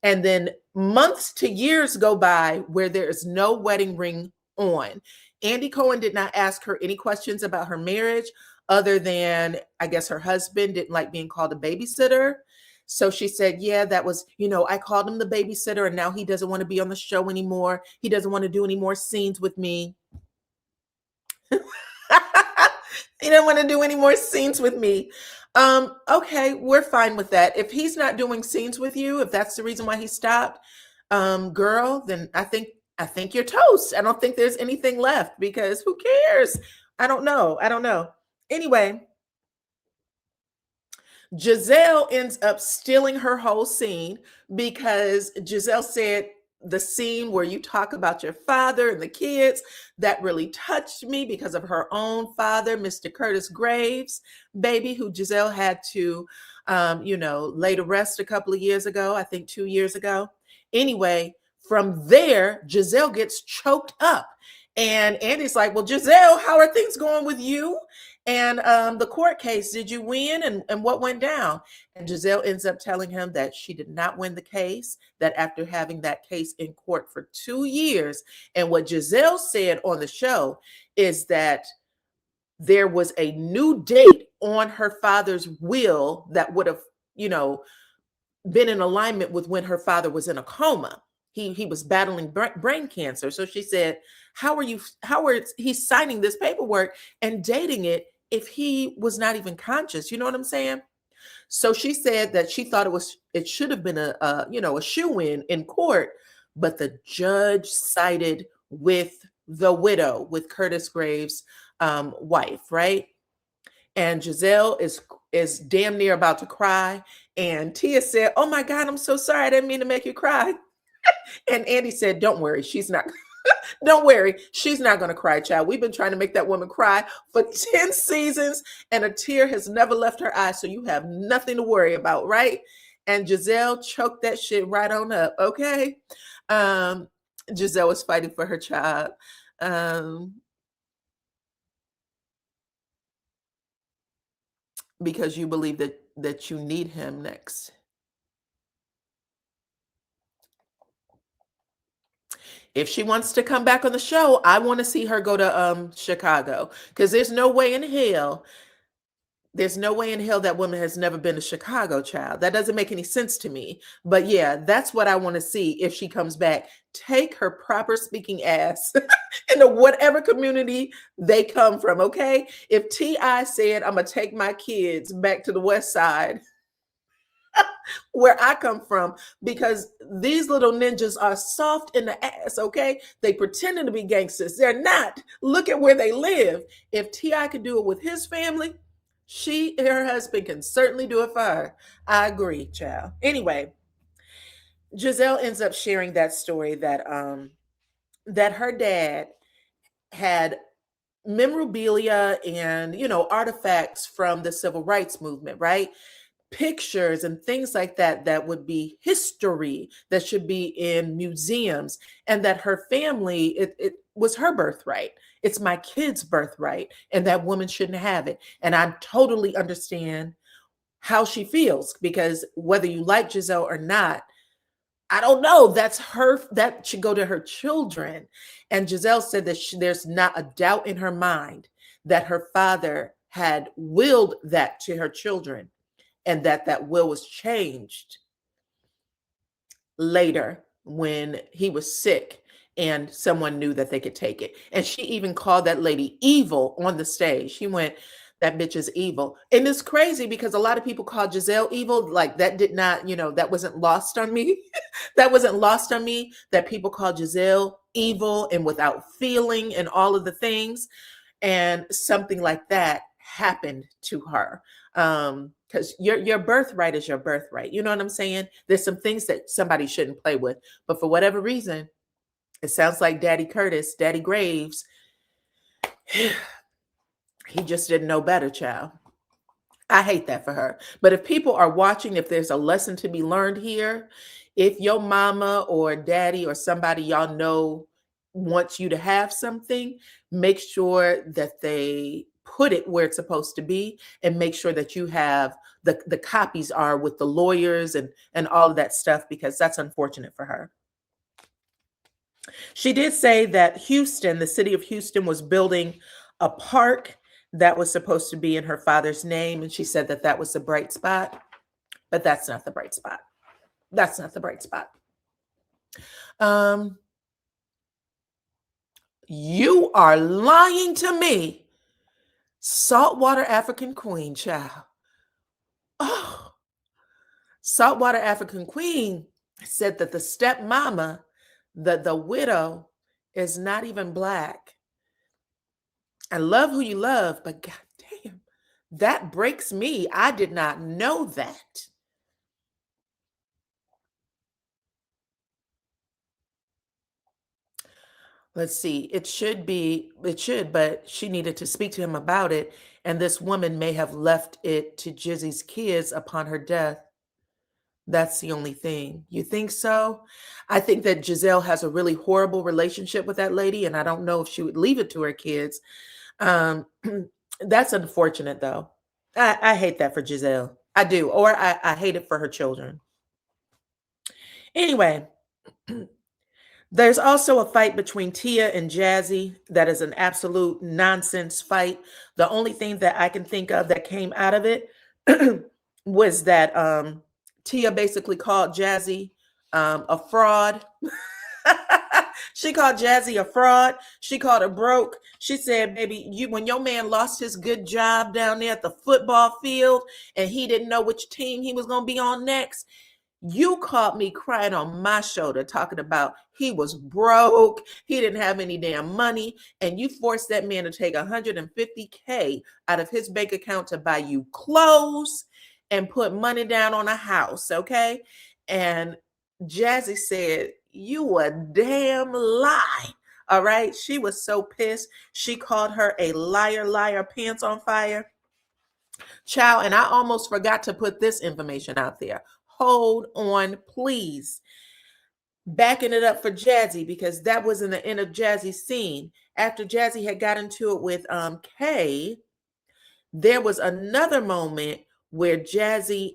and then months to years go by where there is no wedding ring on. Andy Cohen did not ask her any questions about her marriage, other than, I guess, her husband didn't like being called a babysitter. So she said, yeah, that was, I called him the babysitter, and now he doesn't want to be on the show anymore. He doesn't want to do any more scenes with me. He didn't want to do any more scenes with me. Okay, we're fine with that. If he's not doing scenes with you, if that's the reason why he stopped, girl, then I think you're toast. I don't think there's anything left, because who cares? I don't know. Anyway, Jazelle ends up stealing her whole scene, because Jazelle said, the scene where you talk about your father and the kids, that really touched me because of her own father, Mr. Curtis Graves, baby, who Jazelle had to, lay to rest a couple of years ago, I think 2 years ago. Anyway, from there, Jazelle gets choked up. And Andy's like, well, Jazelle, how are things going with you? And the court case, did you win? And what went down? And Jazelle ends up telling him that she did not win the case, that after having that case in court for 2 years. And what Jazelle said on the show is that there was a new date on her father's will that would have, been in alignment with when her father was in a coma. He was battling brain cancer. So she said, how are he's signing this paperwork and dating it if he was not even conscious? You know what I'm saying? So she said that she thought it should have been a shoe in court, but the judge sided with the widow, with Curtis Graves' wife, right? And Jazelle is damn near about to cry. And Tia said, oh my God, I'm so sorry. I didn't mean to make you cry. And Andy said, don't worry, she's not. Don't worry, she's not going to cry, child. We've been trying to make that woman cry for 10 seasons, and a tear has never left her eye. So you have nothing to worry about, right? And Jazelle choked that shit right on up, okay? Jazelle was fighting for her child. Because you believe that you need him next. If she wants to come back on the show, I want to see her go to Chicago, because there's no way in hell that woman has never been to Chicago, child. That doesn't make any sense to me. But yeah, that's what I want to see if she comes back. Take her proper speaking ass into whatever community they come from, okay? If T.I. said, I'm going to take my kids back to the West Side, where I come from, because these little ninjas are soft in the ass, okay? They pretending to be gangsters. They're not. Look at where they live. If T.I. could do it with his family, she and her husband can certainly do it for her. I agree, child. Anyway, Jazelle ends up sharing that story that that her dad had memorabilia and artifacts from the civil rights movement, right? Pictures and things like that would be history, that should be in museums, and that her family, it was her birthright. It's my kid's birthright, and that woman shouldn't have it. And I totally understand how she feels, because whether you like Jazelle or not, I don't know, that should go to her children. And Jazelle said that there's not a doubt in her mind that her father had willed that to her children, and that will was changed later when he was sick and someone knew that they could take it. And she even called that lady evil on the stage. She went, that bitch is evil. And it's crazy because a lot of people call Jazelle evil. Like that did not, that wasn't lost on me. That wasn't lost on me that people call Jazelle evil and without feeling and all of the things. And something like that happened to her. Because your birthright is your birthright. You know what I'm saying? There's some things that somebody shouldn't play with. But for whatever reason, it sounds like Daddy Curtis, Daddy Graves, he just didn't know better, child. I hate that for her. But if people are watching, if there's a lesson to be learned here, if your mama or daddy or somebody y'all know wants you to have something, make sure that they put it where it's supposed to be, and make sure that you have the copies are with the lawyers and all of that stuff, because that's unfortunate for her. She did say that Houston, the city of Houston, was building a park that was supposed to be in her father's name. And she said that that was the bright spot, but that's not the bright spot. That's not the bright spot. You are lying to me. Saltwater African Queen, child. Oh, Saltwater African Queen said that the stepmama, the widow, is not even Black. I love who you love, but goddamn, that breaks me. I did not know that. Let's see. It should, but she needed to speak to him about it. And this woman may have left it to Jizzy's kids upon her death. That's the only thing. You think so? I think that Jazelle has a really horrible relationship with that lady, and I don't know if she would leave it to her kids. That's unfortunate, though. I hate that for Jazelle. I do. Or I hate it for her children. Anyway, there's also a fight between Tia and Jazzy that is an absolute nonsense fight. The only thing that I can think of that came out of it was that Tia basically called Jazzy a fraud. She called Jazzy a fraud. She called her broke. She said, baby, when your man lost his good job down there at the football field and he didn't know which team he was going to be on next, you caught me crying on my shoulder talking about he was broke, he didn't have any damn money, and you forced that man to take $150K out of his bank account to buy you clothes and put money down on a house, okay? And Jazzy said, you a damn lie. All right. She was so pissed. She called her a liar, liar, pants on fire. Child, and I almost forgot to put this information out there. Hold on, please. Backing it up for Jazzy, because that was in the end of Jazzy's scene. After Jazzy had got into it with Kay, there was another moment where Jazzy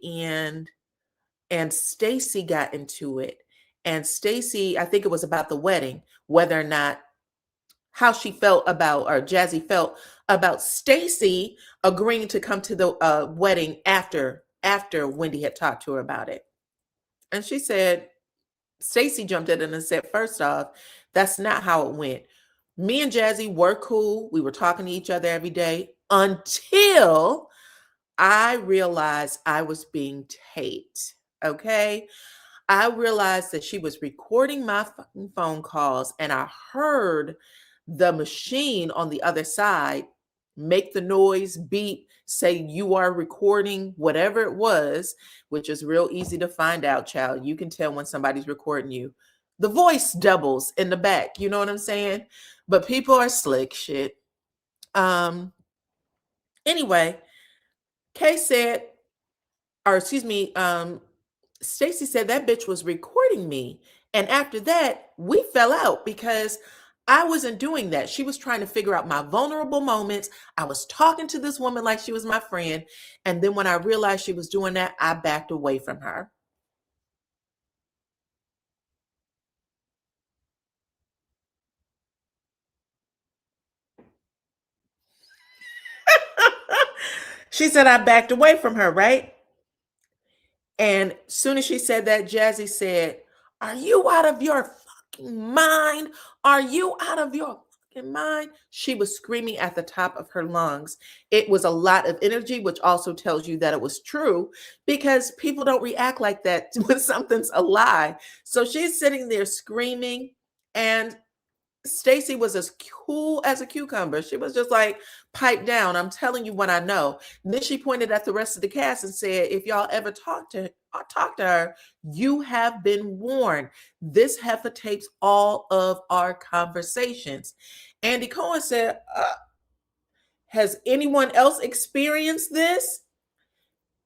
and Stacy got into it. And Stacy, I think it was about the wedding, whether or not how she felt about, or Jazzy felt about Stacy agreeing to come to the wedding after Wendy had talked to her about it. And she said, Stacy jumped in and said, first off, that's not how it went. Me and Jazzy were cool. We were talking to each other every day until I realized I was being taped. Okay. I realized that she was recording my phone calls, and I heard the machine on the other side make the noise, beep, say you are recording, whatever it was, which is real easy to find out, child. You can tell when somebody's recording you. The voice doubles in the back. You know what I'm saying? But people are slick shit. Anyway, Kay said, or excuse me, Stacy said that bitch was recording me. And after that, we fell out because I wasn't doing that. She was trying to figure out my vulnerable moments. I was talking to this woman like she was my friend. And then when I realized she was doing that, I backed away from her. She said I backed away from her, right? And as soon as she said that, Jazzy said, are you out of your mind? Are you out of your fucking mind? She was screaming at the top of her lungs. It was a lot of energy, which also tells you that it was true, because people don't react like that when something's a lie. So she's sitting there screaming, and Stacy was as cool as a cucumber. She was just like, pipe down. I'm telling you what I know. And then she pointed at the rest of the cast and said, if y'all ever talk to her, you have been warned. This heifer tapes all of our conversations. Andy Cohen said, has anyone else experienced this?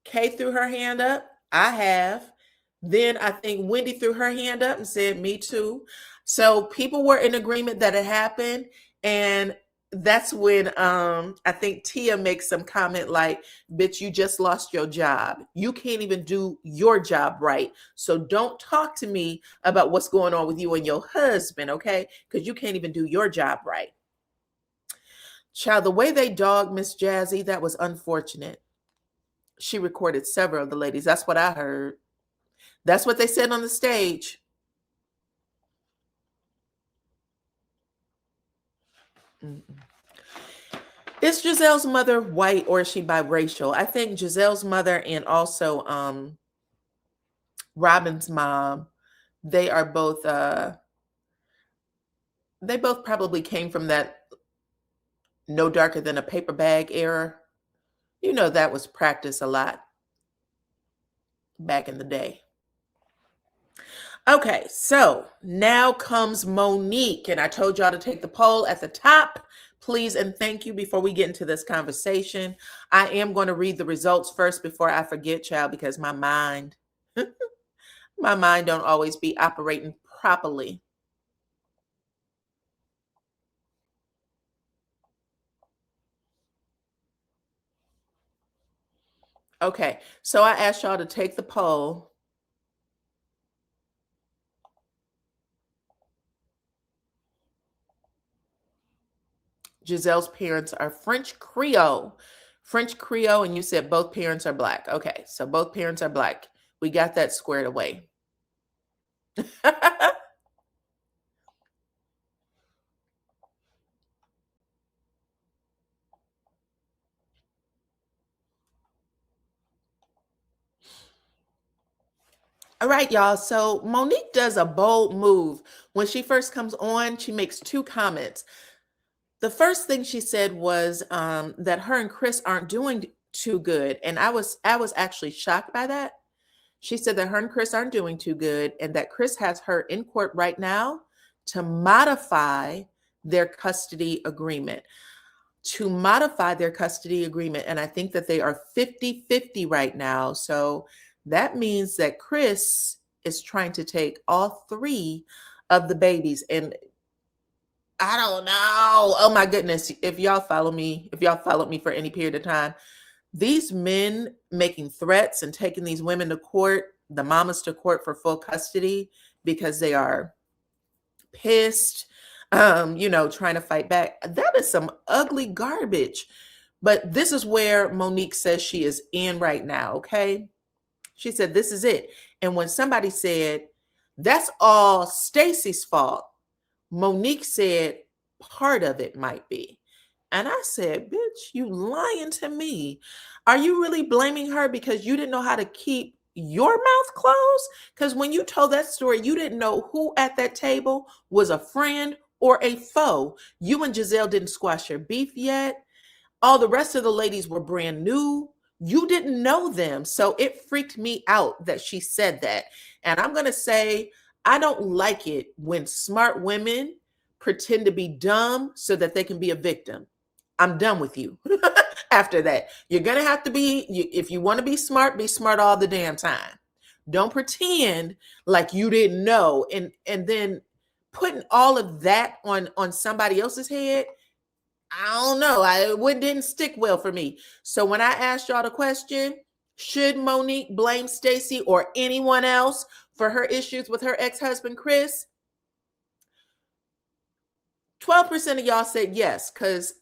Kay threw her hand up. I have. Then I think Wendy threw her hand up and said, me too. So people were in agreement that it happened. And that's when I think Tia makes some comment like, bitch, you just lost your job. You can't even do your job right. So don't talk to me about what's going on with you and your husband, okay? Because you can't even do your job right. Child, the way they dogged Miss Jazzy, that was unfortunate. She recorded several of the ladies. That's what I heard. That's what they said on the stage. Is Giselle's mother white or is she biracial? I think Giselle's mother and also Robin's mom, they are both they both probably came from that no darker than a paper bag era. You know, that was practiced a lot back in the day. Okay, so now comes Monique, and I told y'all to take the poll at the top. Please and thank you before we get into this conversation. I am going to read the results first before I forget, child, because my mind, my mind don't always be operating properly. Okay, so I asked y'all to take the poll. Giselle's parents are French Creole. French Creole, and you said both parents are Black. Okay, so both parents are Black. We got that squared away. All right, y'all. So Monique does a bold move. When she first comes on, she makes two comments. The first thing she said was that her and Chris aren't doing too good. And I was actually shocked by that. She said that her and Chris aren't doing too good and that Chris has her in court right now to modify their custody agreement. To modify their custody agreement. And I think that they are 50-50 right now. So that means that Chris is trying to take all three of the babies. And I don't know. Oh my goodness. If y'all followed me for any period of time, these men making threats and taking these women to court, the mamas to court for full custody because they are pissed, trying to fight back. That is some ugly garbage. But this is where Monique says she is in right now, okay? She said, this is it. And when somebody said, that's all Stacy's fault, Monique said, part of it might be. And I said, bitch, you lying to me. Are you really blaming her because you didn't know how to keep your mouth closed? Because when you told that story, you didn't know who at that table was a friend or a foe. You and Jazelle didn't squash your beef yet. All the rest of the ladies were brand new. You didn't know them. So it freaked me out that she said that. And I'm going to say, I don't like it when smart women pretend to be dumb so that they can be a victim. I'm done with you. After that, you're going to have to be, if you want to be smart all the damn time. Don't pretend like you didn't know. And then putting all of that on somebody else's head, I don't know. It didn't stick well for me. So when I asked y'all the question, should Monique blame Stacy or anyone else for her issues with her ex-husband, Chris? 12% of y'all said yes, because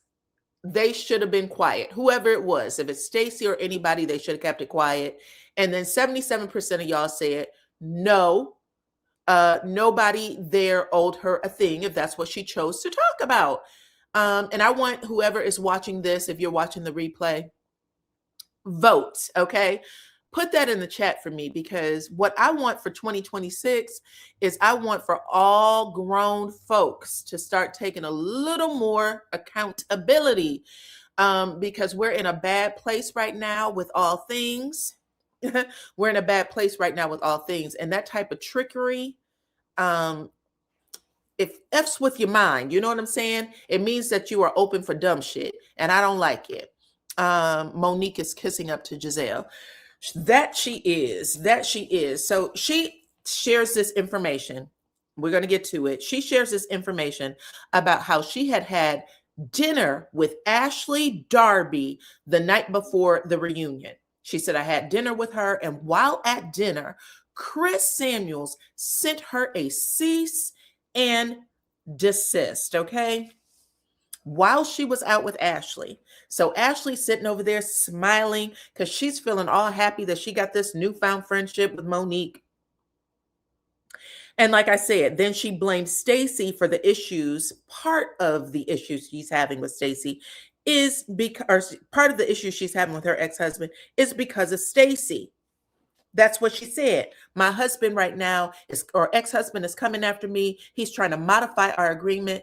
they should have been quiet. Whoever it was, if it's Stacy or anybody, they should have kept it quiet. And then 77% of y'all said no. Nobody there owed her a thing if that's what she chose to talk about. And I want whoever is watching this, if you're watching the replay, vote, okay? Put that in the chat for me, because what I want for 2026 is I want for all grown folks to start taking a little more accountability, because we're in a bad place right now with all things. We're in a bad place right now with all things. And that type of trickery, if F's with your mind, you know what I'm saying? It means that you are open for dumb shit. And I don't like it. Monique is kissing up to Jazelle. That she is. That she is. So she shares this information. We're going to get to it. She shares this information about how she had dinner with Ashley Darby the night before the reunion. She said, I had dinner with her, and while at dinner, Chris Samuels sent her a cease and desist, okay? While she was out with Ashley. So Ashley's sitting over there smiling because she's feeling all happy that she got this newfound friendship with Monique. And like I said, then she blamed Stacy for the issues. Part of the issues she's having with Stacy is because, part of the issues she's having with her ex-husband is because of Stacy. That's what she said. My husband right now or ex-husband is coming after me. He's trying to modify our agreement.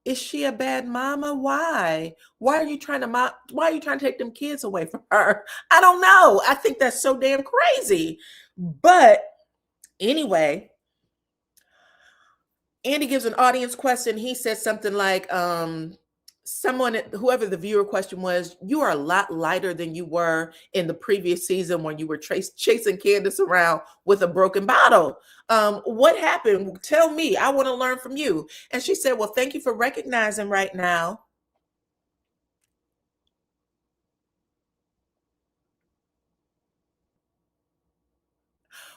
Is she a bad mama? Why? Why are you trying to take them kids away from her? I don't know. I think that's so damn crazy. But anyway, Andy gives an audience question. He says something like, whoever the viewer question was, you are a lot lighter than you were in the previous season when you were chasing Candace around with a broken bottle. What happened? Tell me. I want to learn from you. And she said, well, thank you for recognizing right now.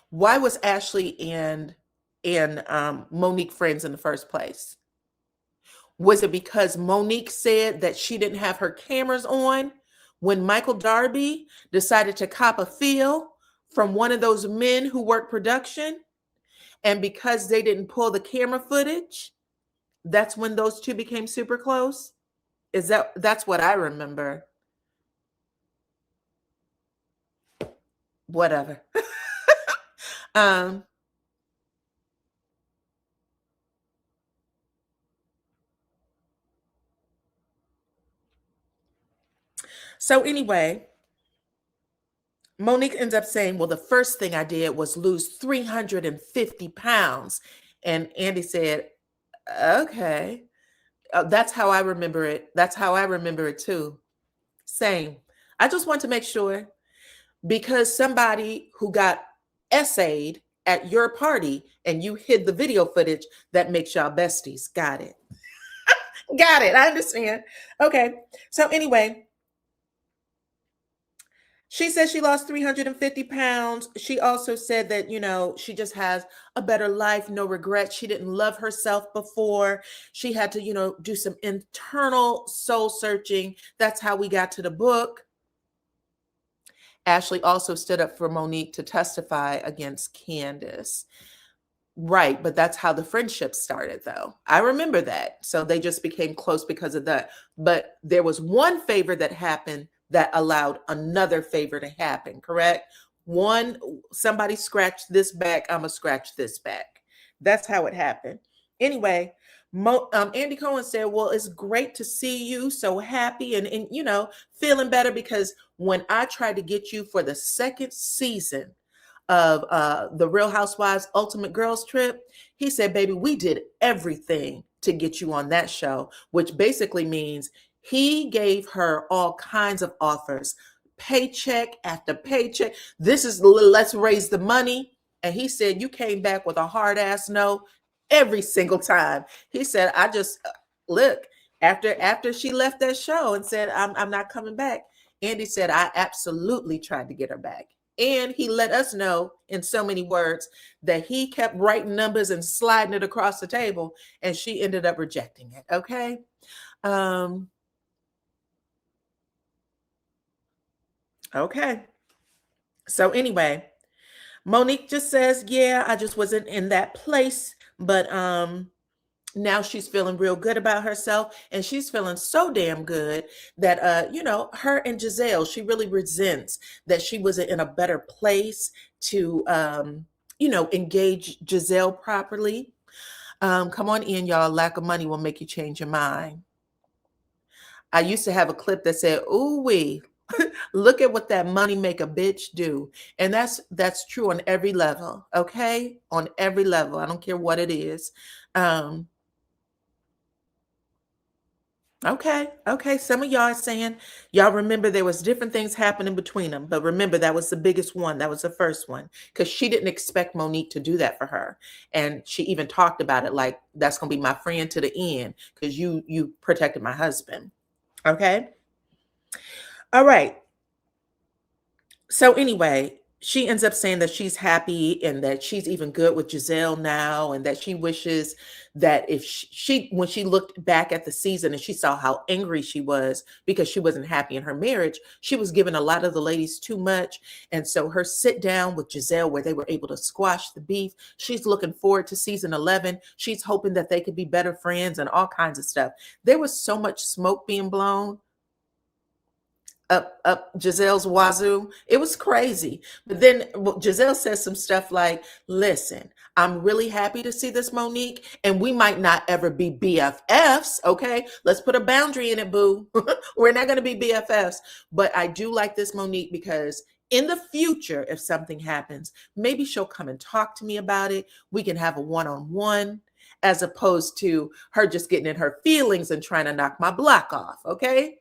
Why was Ashley and Monique friends in the first place? Was it because Monique said that she didn't have her cameras on when Michael Darby decided to cop a feel from one of those men who work production? And because they didn't pull the camera footage, that's when those two became super close? That's what I remember. Whatever. So anyway, Monique ends up saying, well, the first thing I did was lose 350 pounds. And Andy said, okay. That's how I remember it. That's how I remember it too. Same. I just want to make sure, because somebody who got essayed at your party and you hid the video footage, that makes y'all besties. Got it. Got it. I understand. Okay. So anyway, she says she lost 350 pounds. She also said that, she just has a better life, no regrets. She didn't love herself before. She had to, do some internal soul searching. That's how we got to the book. Ashley also stood up for Monique to testify against Candace. Right, but that's how the friendship started, though. I remember that. So they just became close because of that. But there was one favor that happened that allowed another favor to happen, correct? Somebody scratched this back, I'm going to scratch this back. That's how it happened. Anyway, Andy Cohen said, well, it's great to see you so happy and feeling better, because when I tried to get you for the second season of the Real Housewives Ultimate Girls Trip, he said, baby, we did everything to get you on that show, which basically means he gave her all kinds of offers, paycheck after paycheck. This is let's raise the money. And he said, you came back with a hard ass no every single time. He said, I just look, after she left that show and said, I'm not coming back. Andy said, I absolutely tried to get her back. And he let us know in so many words that he kept writing numbers and sliding it across the table, and she ended up rejecting it. Okay. Okay. So anyway, Monique just says, yeah, I just wasn't in that place, but now she's feeling real good about herself, and she's feeling so damn good that her and Jazelle, she really resents that she wasn't in a better place to engage Jazelle properly. Come on in, y'all. Lack of money will make you change your mind. I used to have a clip that said, ooh wee, look at what that money make a bitch do. And that's true on every level, okay? On every level. I don't care what it is. Okay. Some of y'all are saying y'all remember there was different things happening between them, but remember that was the biggest one. That was the first one because she didn't expect Monique to do that for her, and she even talked about it like that's gonna be my friend to the end because you protected my husband. Okay. All right. So anyway, she ends up saying that she's happy and that she's even good with Jazelle now, and that she wishes that if she when she looked back at the season and she saw how angry she was because she wasn't happy in her marriage, she was giving a lot of the ladies too much. And so her sit down with Jazelle where they were able to squash the beef, she's looking forward to season 11. She's hoping that they could be better friends and all kinds of stuff. There was so much smoke being blown up Giselle's wazoo. It was crazy. But then Jazelle says some stuff like, listen, I'm really happy to see this, Monique, and we might not ever be BFFs, okay? Let's put a boundary in it, boo. We're not going to be BFFs, but I do like this, Monique, because in the future, if something happens, maybe she'll come and talk to me about it. We can have a one-on-one as opposed to her just getting in her feelings and trying to knock my block off, okay?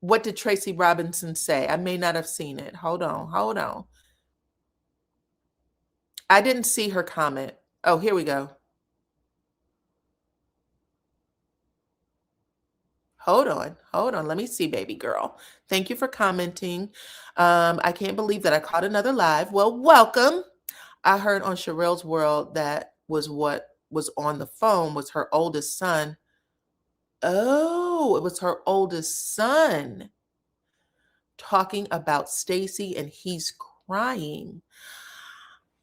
What did Tracy Robinson say? I may not have seen it. Hold on. I didn't see her comment. Oh, here we go. Hold on. Let me see, baby girl. Thank you for commenting. I can't believe that I caught another live. Well, welcome. I heard on Sherelle's World that was what was on the phone was her oldest son. Oh, it was her oldest son talking about Stacy, and he's crying.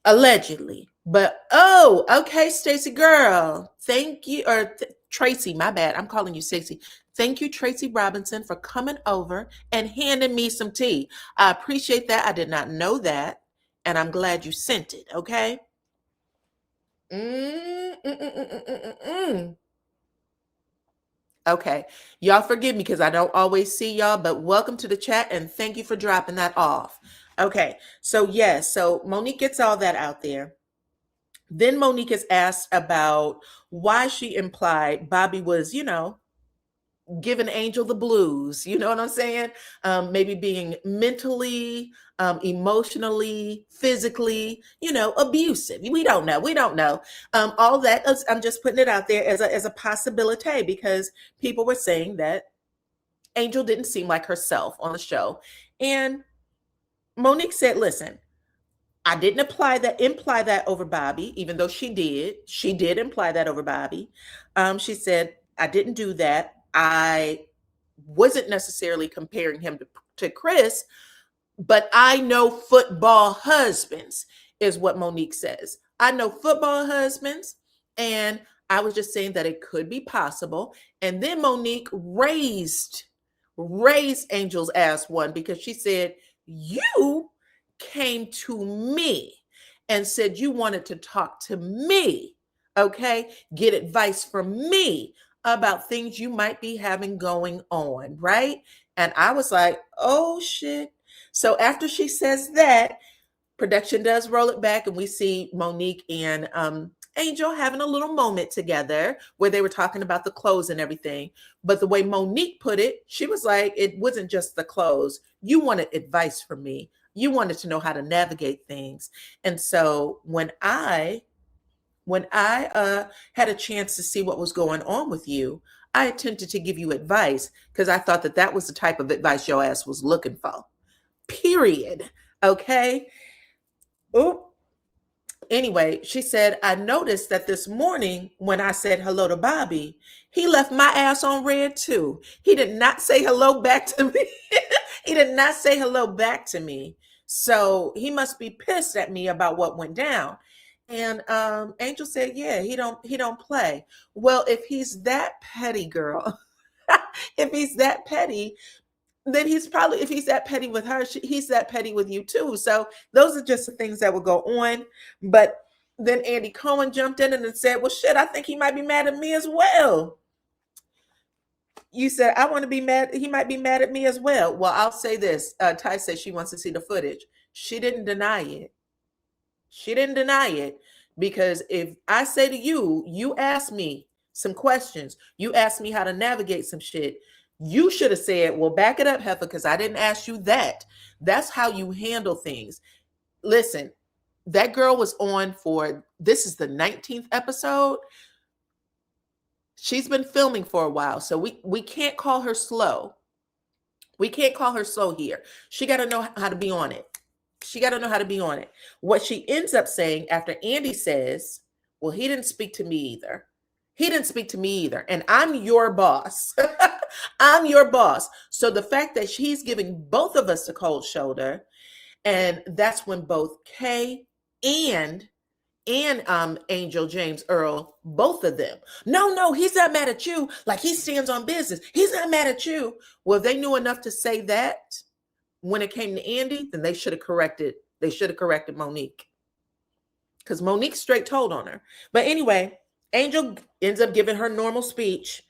Allegedly. But oh, okay, Stacy girl. Thank you. Or Tracy, my bad. I'm calling you Stacy. Thank you, Tracy Robinson, for coming over and handing me some tea. I appreciate that. I did not know that. And I'm glad you sent it. Okay. Okay. Y'all forgive me because I don't always see y'all, but welcome to the chat and thank you for dropping that off. Okay. So yes, so Monique gets all that out there. Then Monique is asked about why she implied Bobby was, giving Angel the blues. You know what I'm saying? Maybe being mentally, emotionally, physically, abusive. We don't know. All that I'm just putting it out there as a possibility because people were saying that Angel didn't seem like herself on the show. And Monique said, listen, I didn't imply that over Bobby, even though she did. She did imply that over Bobby. She said, I didn't do that. I wasn't necessarily comparing him to Chris, but I know football husbands, is what Monique says. I know football husbands, and I was just saying that it could be possible. And then Monique raised Angel's ass one because she said, you came to me and said you wanted to talk to me, okay? Get advice from me about things you might be having going on, right? And I was like, oh shit. So after she says that, production does roll it back and we see Monique and Angel having a little moment together where they were talking about the clothes and everything. But the way Monique put it, she was like, it wasn't just the clothes. You wanted advice from me. You wanted to know how to navigate things. And so when I had a chance to see what was going on with you, I attempted to give you advice because I thought that was the type of advice your ass was looking for. Period. Okay. Oop. Anyway, she said, I noticed that this morning when I said hello to Bobby, he left my ass on red too. He did not say hello back to me. He did not say hello back to me. So he must be pissed at me about what went down. And Angel said, yeah, he don't play. Well, if he's that petty, girl, if he's that petty, then he's probably, if he's that petty with her, he's that petty with you too. So those are just the things that would go on. But then Andy Cohen jumped in and said, well, shit, I think he might be mad at me as well. You said, I want to be mad. He might be mad at me as well. Well, I'll say this. Ty said she wants to see the footage. She didn't deny it. She didn't deny it, because if I say to you, you ask me some questions, you asked me how to navigate some shit, you should have said, well, back it up, heifer, because I didn't ask you that. That's how you handle things. Listen, that girl was on for, this is the 19th episode. She's been filming for a while, so we can't call her slow. We can't call her slow here. She got to know how to be on it. She got to know how to be on it. What she ends up saying after Andy says, well, he didn't speak to me either. He didn't speak to me either. And I'm your boss. I'm your boss. So the fact that she's giving both of us the cold shoulder, and that's when both Kay and Angel James Earl, both of them, no, he's not mad at you. Like, he stands on business. He's not mad at you. Well, if they knew enough to say that when it came to Andy, then they should have corrected. They should have corrected Monique, because Monique straight told on her. But anyway, Angel ends up giving her normal speech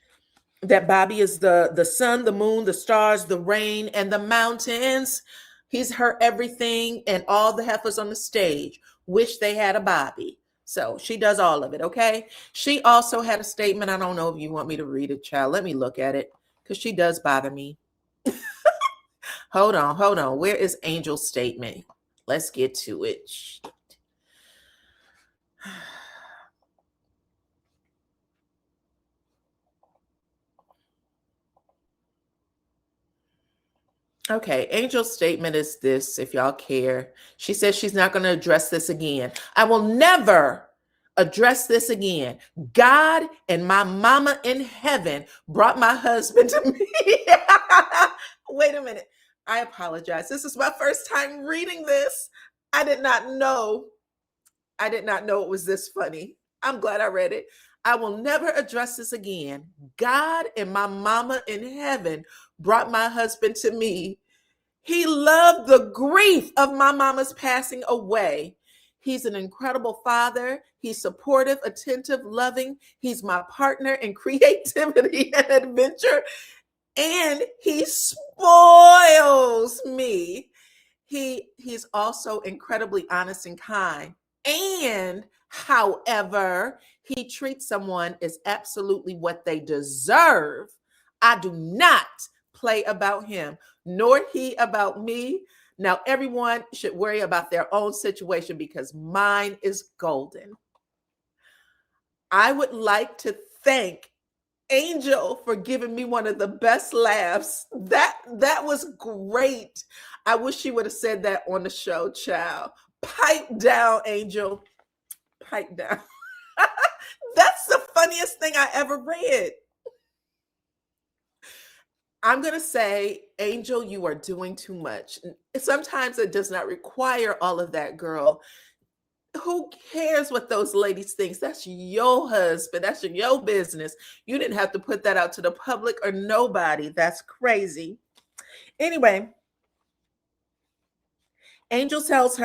that Bobby is the sun, the moon, the stars, the rain, and the mountains. He's her everything, and all the heifers on the stage wish they had a Bobby. So she does all of it, okay? She also had a statement. I don't know if you want me to read it, child. Let me look at it, because she does bother me. Hold on. Where is Angel's statement? Let's get to it. Okay, Angel's statement is this, if y'all care. She says she's not going to address this again. I will never address this again. God and my mama in heaven brought my husband to me. Wait a minute. I apologize. This is my first time reading this. I did not know it was this funny. I'm glad I read it. I will never address this again. God and my mama in heaven brought my husband to me. He loved the grief of my mama's passing away. He's an incredible father. He's supportive, attentive, loving. He's my partner in creativity and adventure. And he spoils me. He's also incredibly honest and kind. And however, he treats someone as absolutely what they deserve. I do not play about him, nor he about me. Now, everyone should worry about their own situation, because mine is golden. I would like to thank Angel for giving me one of the best laughs. That was great. I wish she would have said that on the show, child. Pipe down, Angel. Pipe down. That's the funniest thing I ever read. I'm going to say, Angel, you are doing too much. Sometimes it does not require all of that, girl. Who cares what those ladies think? That's your husband. That's your business. You didn't have to put that out to the public or nobody. That's crazy. Anyway, Angel tells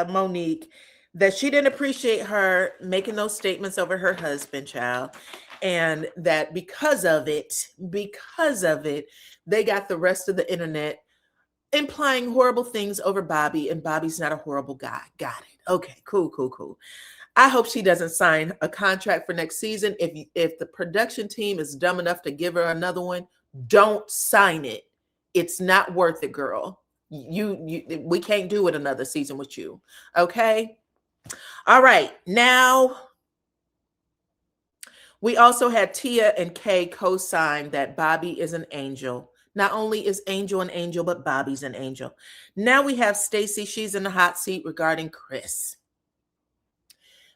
Monique that she didn't appreciate her making those statements over her husband, child. And that because of it, they got the rest of the internet implying horrible things over Bobby, and Bobby's not a horrible guy. Got it. Okay, cool. I hope she doesn't sign a contract for next season. If the production team is dumb enough to give her another one, don't sign it. It's not worth it, girl. We can't do it another season with you. Okay? All right. Now, we also had Tia and Kay co-sign that Bobby is an angel. Not only is Angel an angel, but Bobby's an angel. Now we have Stacy. She's in the hot seat regarding Chris.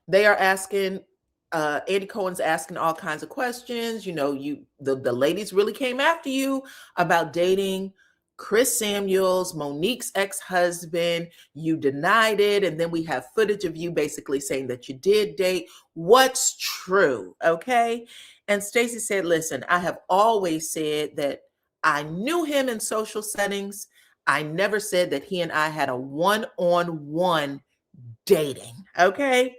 They are asking Andy Cohen's asking all kinds of questions. You know, the ladies really came after you about dating Chris Samuels, Monique's ex-husband. You denied it, and then we have footage of you basically saying that you did date. What's true? Okay. And Stacy said, listen, I have always said that I knew him in social settings. I never said that he and I had a one-on-one dating. Okay.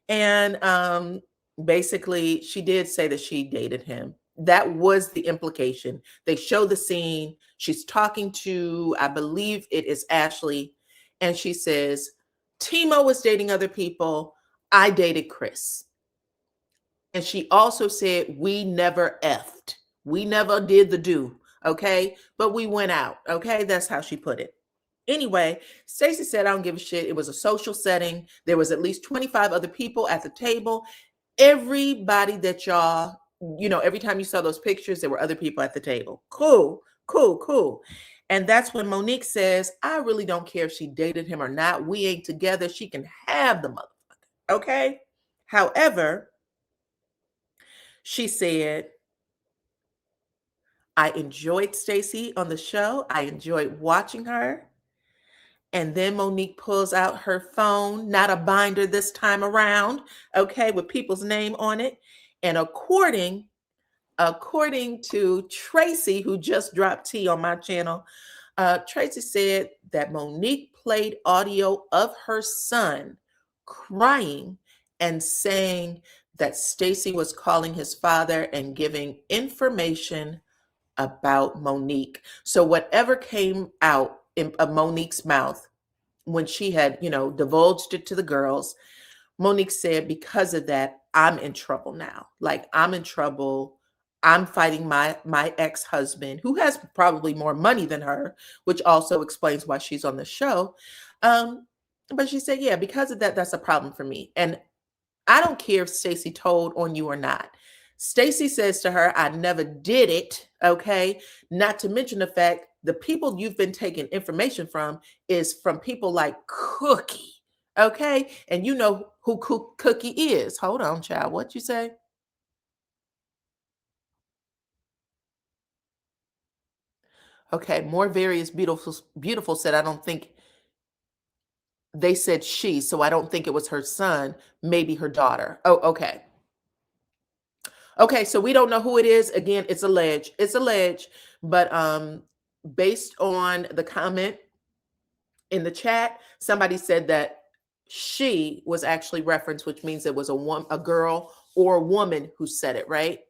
And basically, she did say that she dated him. That was the implication. They show the scene. She's talking to, I believe it is Ashley, and she says, Timo was dating other people. I dated Chris. And she also said, we never effed. We never did the do. Okay. But we went out. Okay. That's how she put it. Anyway, Stacy said, I don't give a shit. It was a social setting. There was at least 25 other people at the table. Everybody that y'all, you know, every time you saw those pictures, there were other people at the table. Cool, cool, cool. And that's when Monique says, I really don't care if she dated him or not. We ain't together. She can have the motherfucker. Okay. However, she said, I enjoyed Stacy on the show. I enjoyed watching her. And then Monique pulls out her phone, not a binder this time around, okay, with people's name on it. And according to Tracy, who just dropped tea on my channel, Tracy said that Monique played audio of her son crying and saying that Stacy was calling his father and giving information about Monique. So whatever came out of Monique's mouth when she had, you know, divulged it to the girls, Monique said, because of that, I'm in trouble now. Like, I'm in trouble. I'm fighting my ex-husband, who has probably more money than her, which also explains why she's on the show. But she said, yeah, because of that, that's a problem for me. And I don't care if Stacy told on you or not. Stacy says to her, I never did it. Okay. Not to mention the fact the people you've been taking information from is from people like Cookie. Okay. And you know who Cookie is. Hold on, child. What you say? Okay. More Various Beautiful said, I don't think they said she, so I don't think it was her son, maybe her daughter. Oh, okay. Okay, so we don't know who it is. Again, it's alleged. It's alleged, but based on the comment in the chat, somebody said that she was actually referenced, which means it was a girl or a woman who said it, right?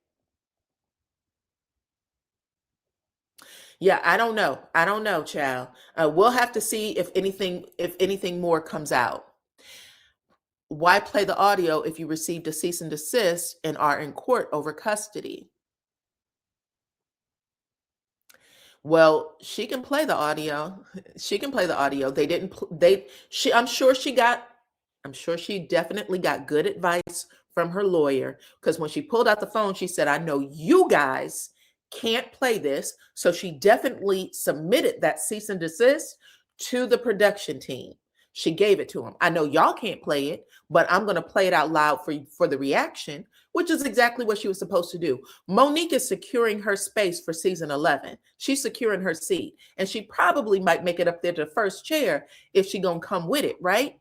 Yeah, I don't know. I don't know, child. We'll have to see if anything more comes out. Why play the audio if you received a cease and desist and are in court over custody? Well, she can play the audio. She can play the audio. They didn't I'm sure she definitely got good advice from her lawyer, because when she pulled out the phone, she said, I know you guys can't play this. So she definitely submitted that cease and desist to the production team. She gave it to them. I know y'all can't play it, but I'm going to play it out loud for the reaction, which is exactly what she was supposed to do. Monique is securing her space for season 11. She's securing her seat, and she probably might make it up there to the first chair if she gonna come with it, right?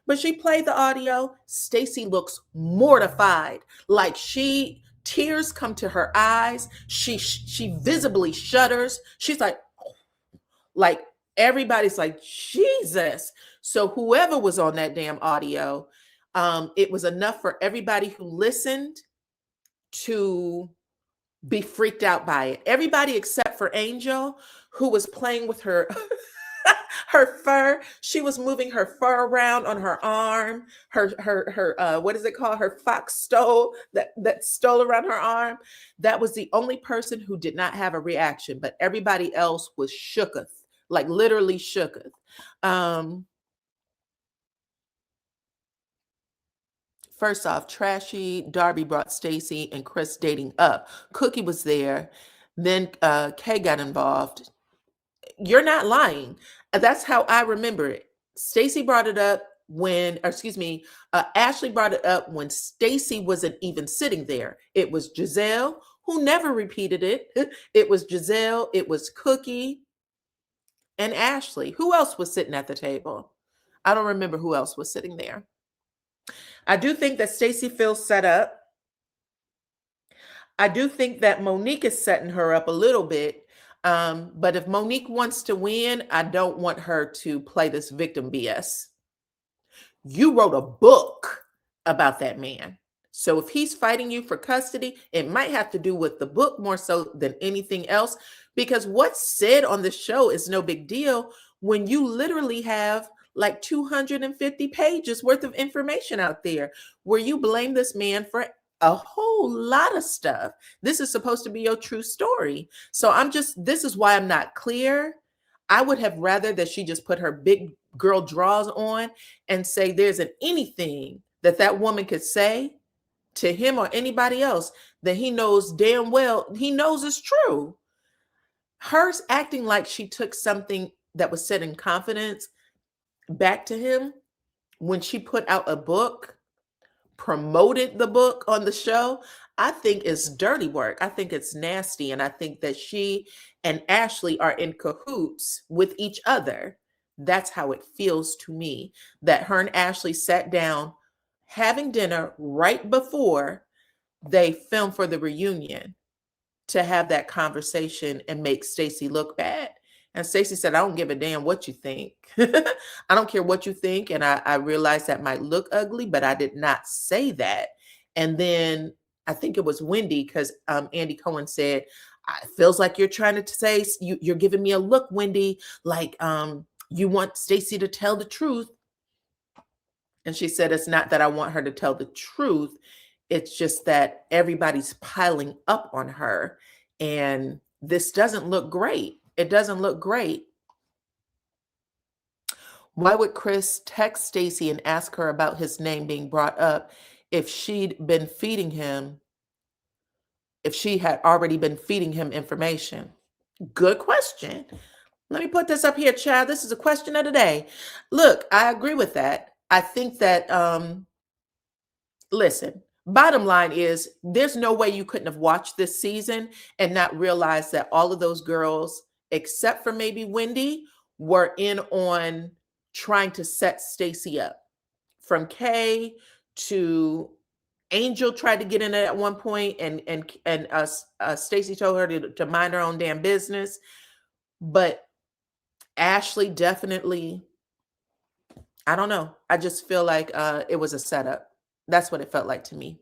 But she played the audio. Stacy looks mortified, like tears come to her eyes. She visibly shudders. She's like everybody's like, Jesus. So whoever was on that damn audio, it was enough for everybody who listened to be freaked out by it. Everybody except for Angel, who was playing with her her fur. She was moving her fur around on her arm. Her what is it called? Her fox stole that stole around her arm. That was the only person who did not have a reaction, but everybody else was shooketh, like literally shooketh. First off, Trashy Darby brought Stacy and Chris dating up. Cookie was there. Then Kay got involved. You're not lying. That's how I remember it. Stacy brought it up. when, or excuse me, Ashley brought it up when Stacy wasn't even sitting there. It was Jazelle, who never repeated it. It was Jazelle, it was Cookie, and Ashley. Who else was sitting at the table? I don't remember who else was sitting there. I do think that Stacy feels set up. I do think that Monique is setting her up a little bit. But if Monique wants to win, I don't want her to play this victim BS. You wrote a book about that man. So if he's fighting you for custody, it might have to do with the book more so than anything else, because what's said on the show is no big deal when you literally have like 250 pages worth of information out there where you blame this man for a whole lot of stuff. This is supposed to be your true story. So this is why I'm not clear. I would have rather that she just put her big girl draws on and say there isn't anything that woman could say to him or anybody else that he knows damn well he knows is true. Hers acting like she took something that was said in confidence back to him when she put out a book, promoted the book on the show, I think it's dirty work. I think it's nasty. And I think that she and Ashley are in cahoots with each other. That's how it feels to me, that her and Ashley sat down having dinner right before they filmed for the reunion to have that conversation and make Stacy look bad. And Stacy said, I don't give a damn what you think. I don't care what you think. And I realized that might look ugly, but I did not say that. And then I think it was Wendy, because Andy Cohen said, it feels like you're trying to say, you're giving me a look, Wendy, like you want Stacy to tell the truth. And she said, it's not that I want her to tell the truth. It's just that everybody's piling up on her. And this doesn't look great. It doesn't look great. Why would Chris text Stacy and ask her about his name being brought up if she'd been feeding him, if she had already been feeding him information? Good question. Let me put this up here, child. This is a question of the day. Look, I agree with that. I think that, listen, bottom line is there's no way you couldn't have watched this season and not realize that all of those girls, except for maybe Wendy, were in on trying to set Stacy up. From Kay to Angel tried to get in at one point, and Stacy told her to mind her own damn business. But Ashley definitely, I don't know. I just feel like it was a setup. That's what it felt like to me.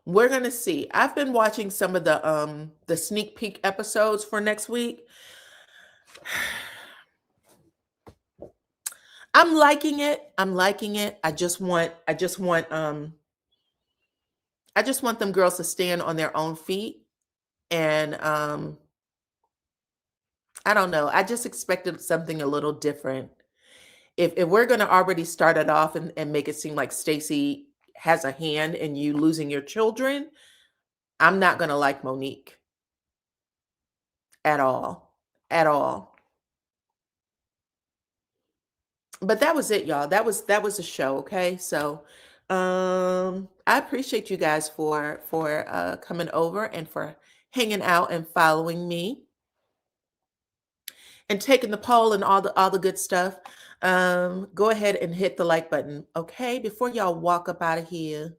We're gonna see. I've been watching some of the sneak peek episodes for next week. I'm liking it. I'm liking it. I just want them girls to stand on their own feet. And I don't know. I just expected something a little different. If we're gonna already start it off and make it seem like Stacy has a hand in you losing your children, I'm not gonna like Monique at all. At all. But that was it, y'all. That was a show, okay? So I appreciate you guys for coming over and for hanging out and following me and taking the poll and all the good stuff. Go ahead and hit the like button, okay? Before y'all walk up out of here.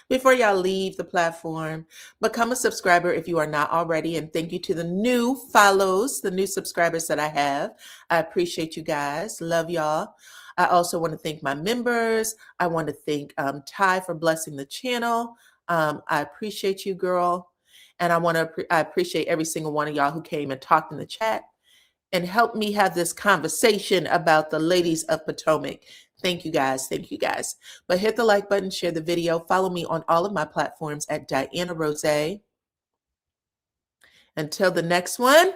Before y'all leave the platform, become a subscriber if you are not already. And thank you to the new follows, the new subscribers that I have. I appreciate you guys. Love y'all. I also want to thank my members. I want to thank Ty for blessing the channel. I appreciate you, girl. And I appreciate every single one of y'all who came and talked in the chat and helped me have this conversation about the ladies of Potomac. Thank you guys. Thank you guys. But hit the like button, share the video, follow me on all of my platforms at DYANAROZAY. Until the next one,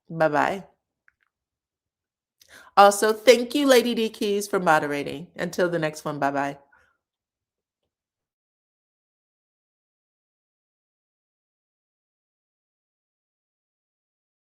bye-bye. Also, thank you, Lady D Keys, for moderating. Until the next one, bye-bye.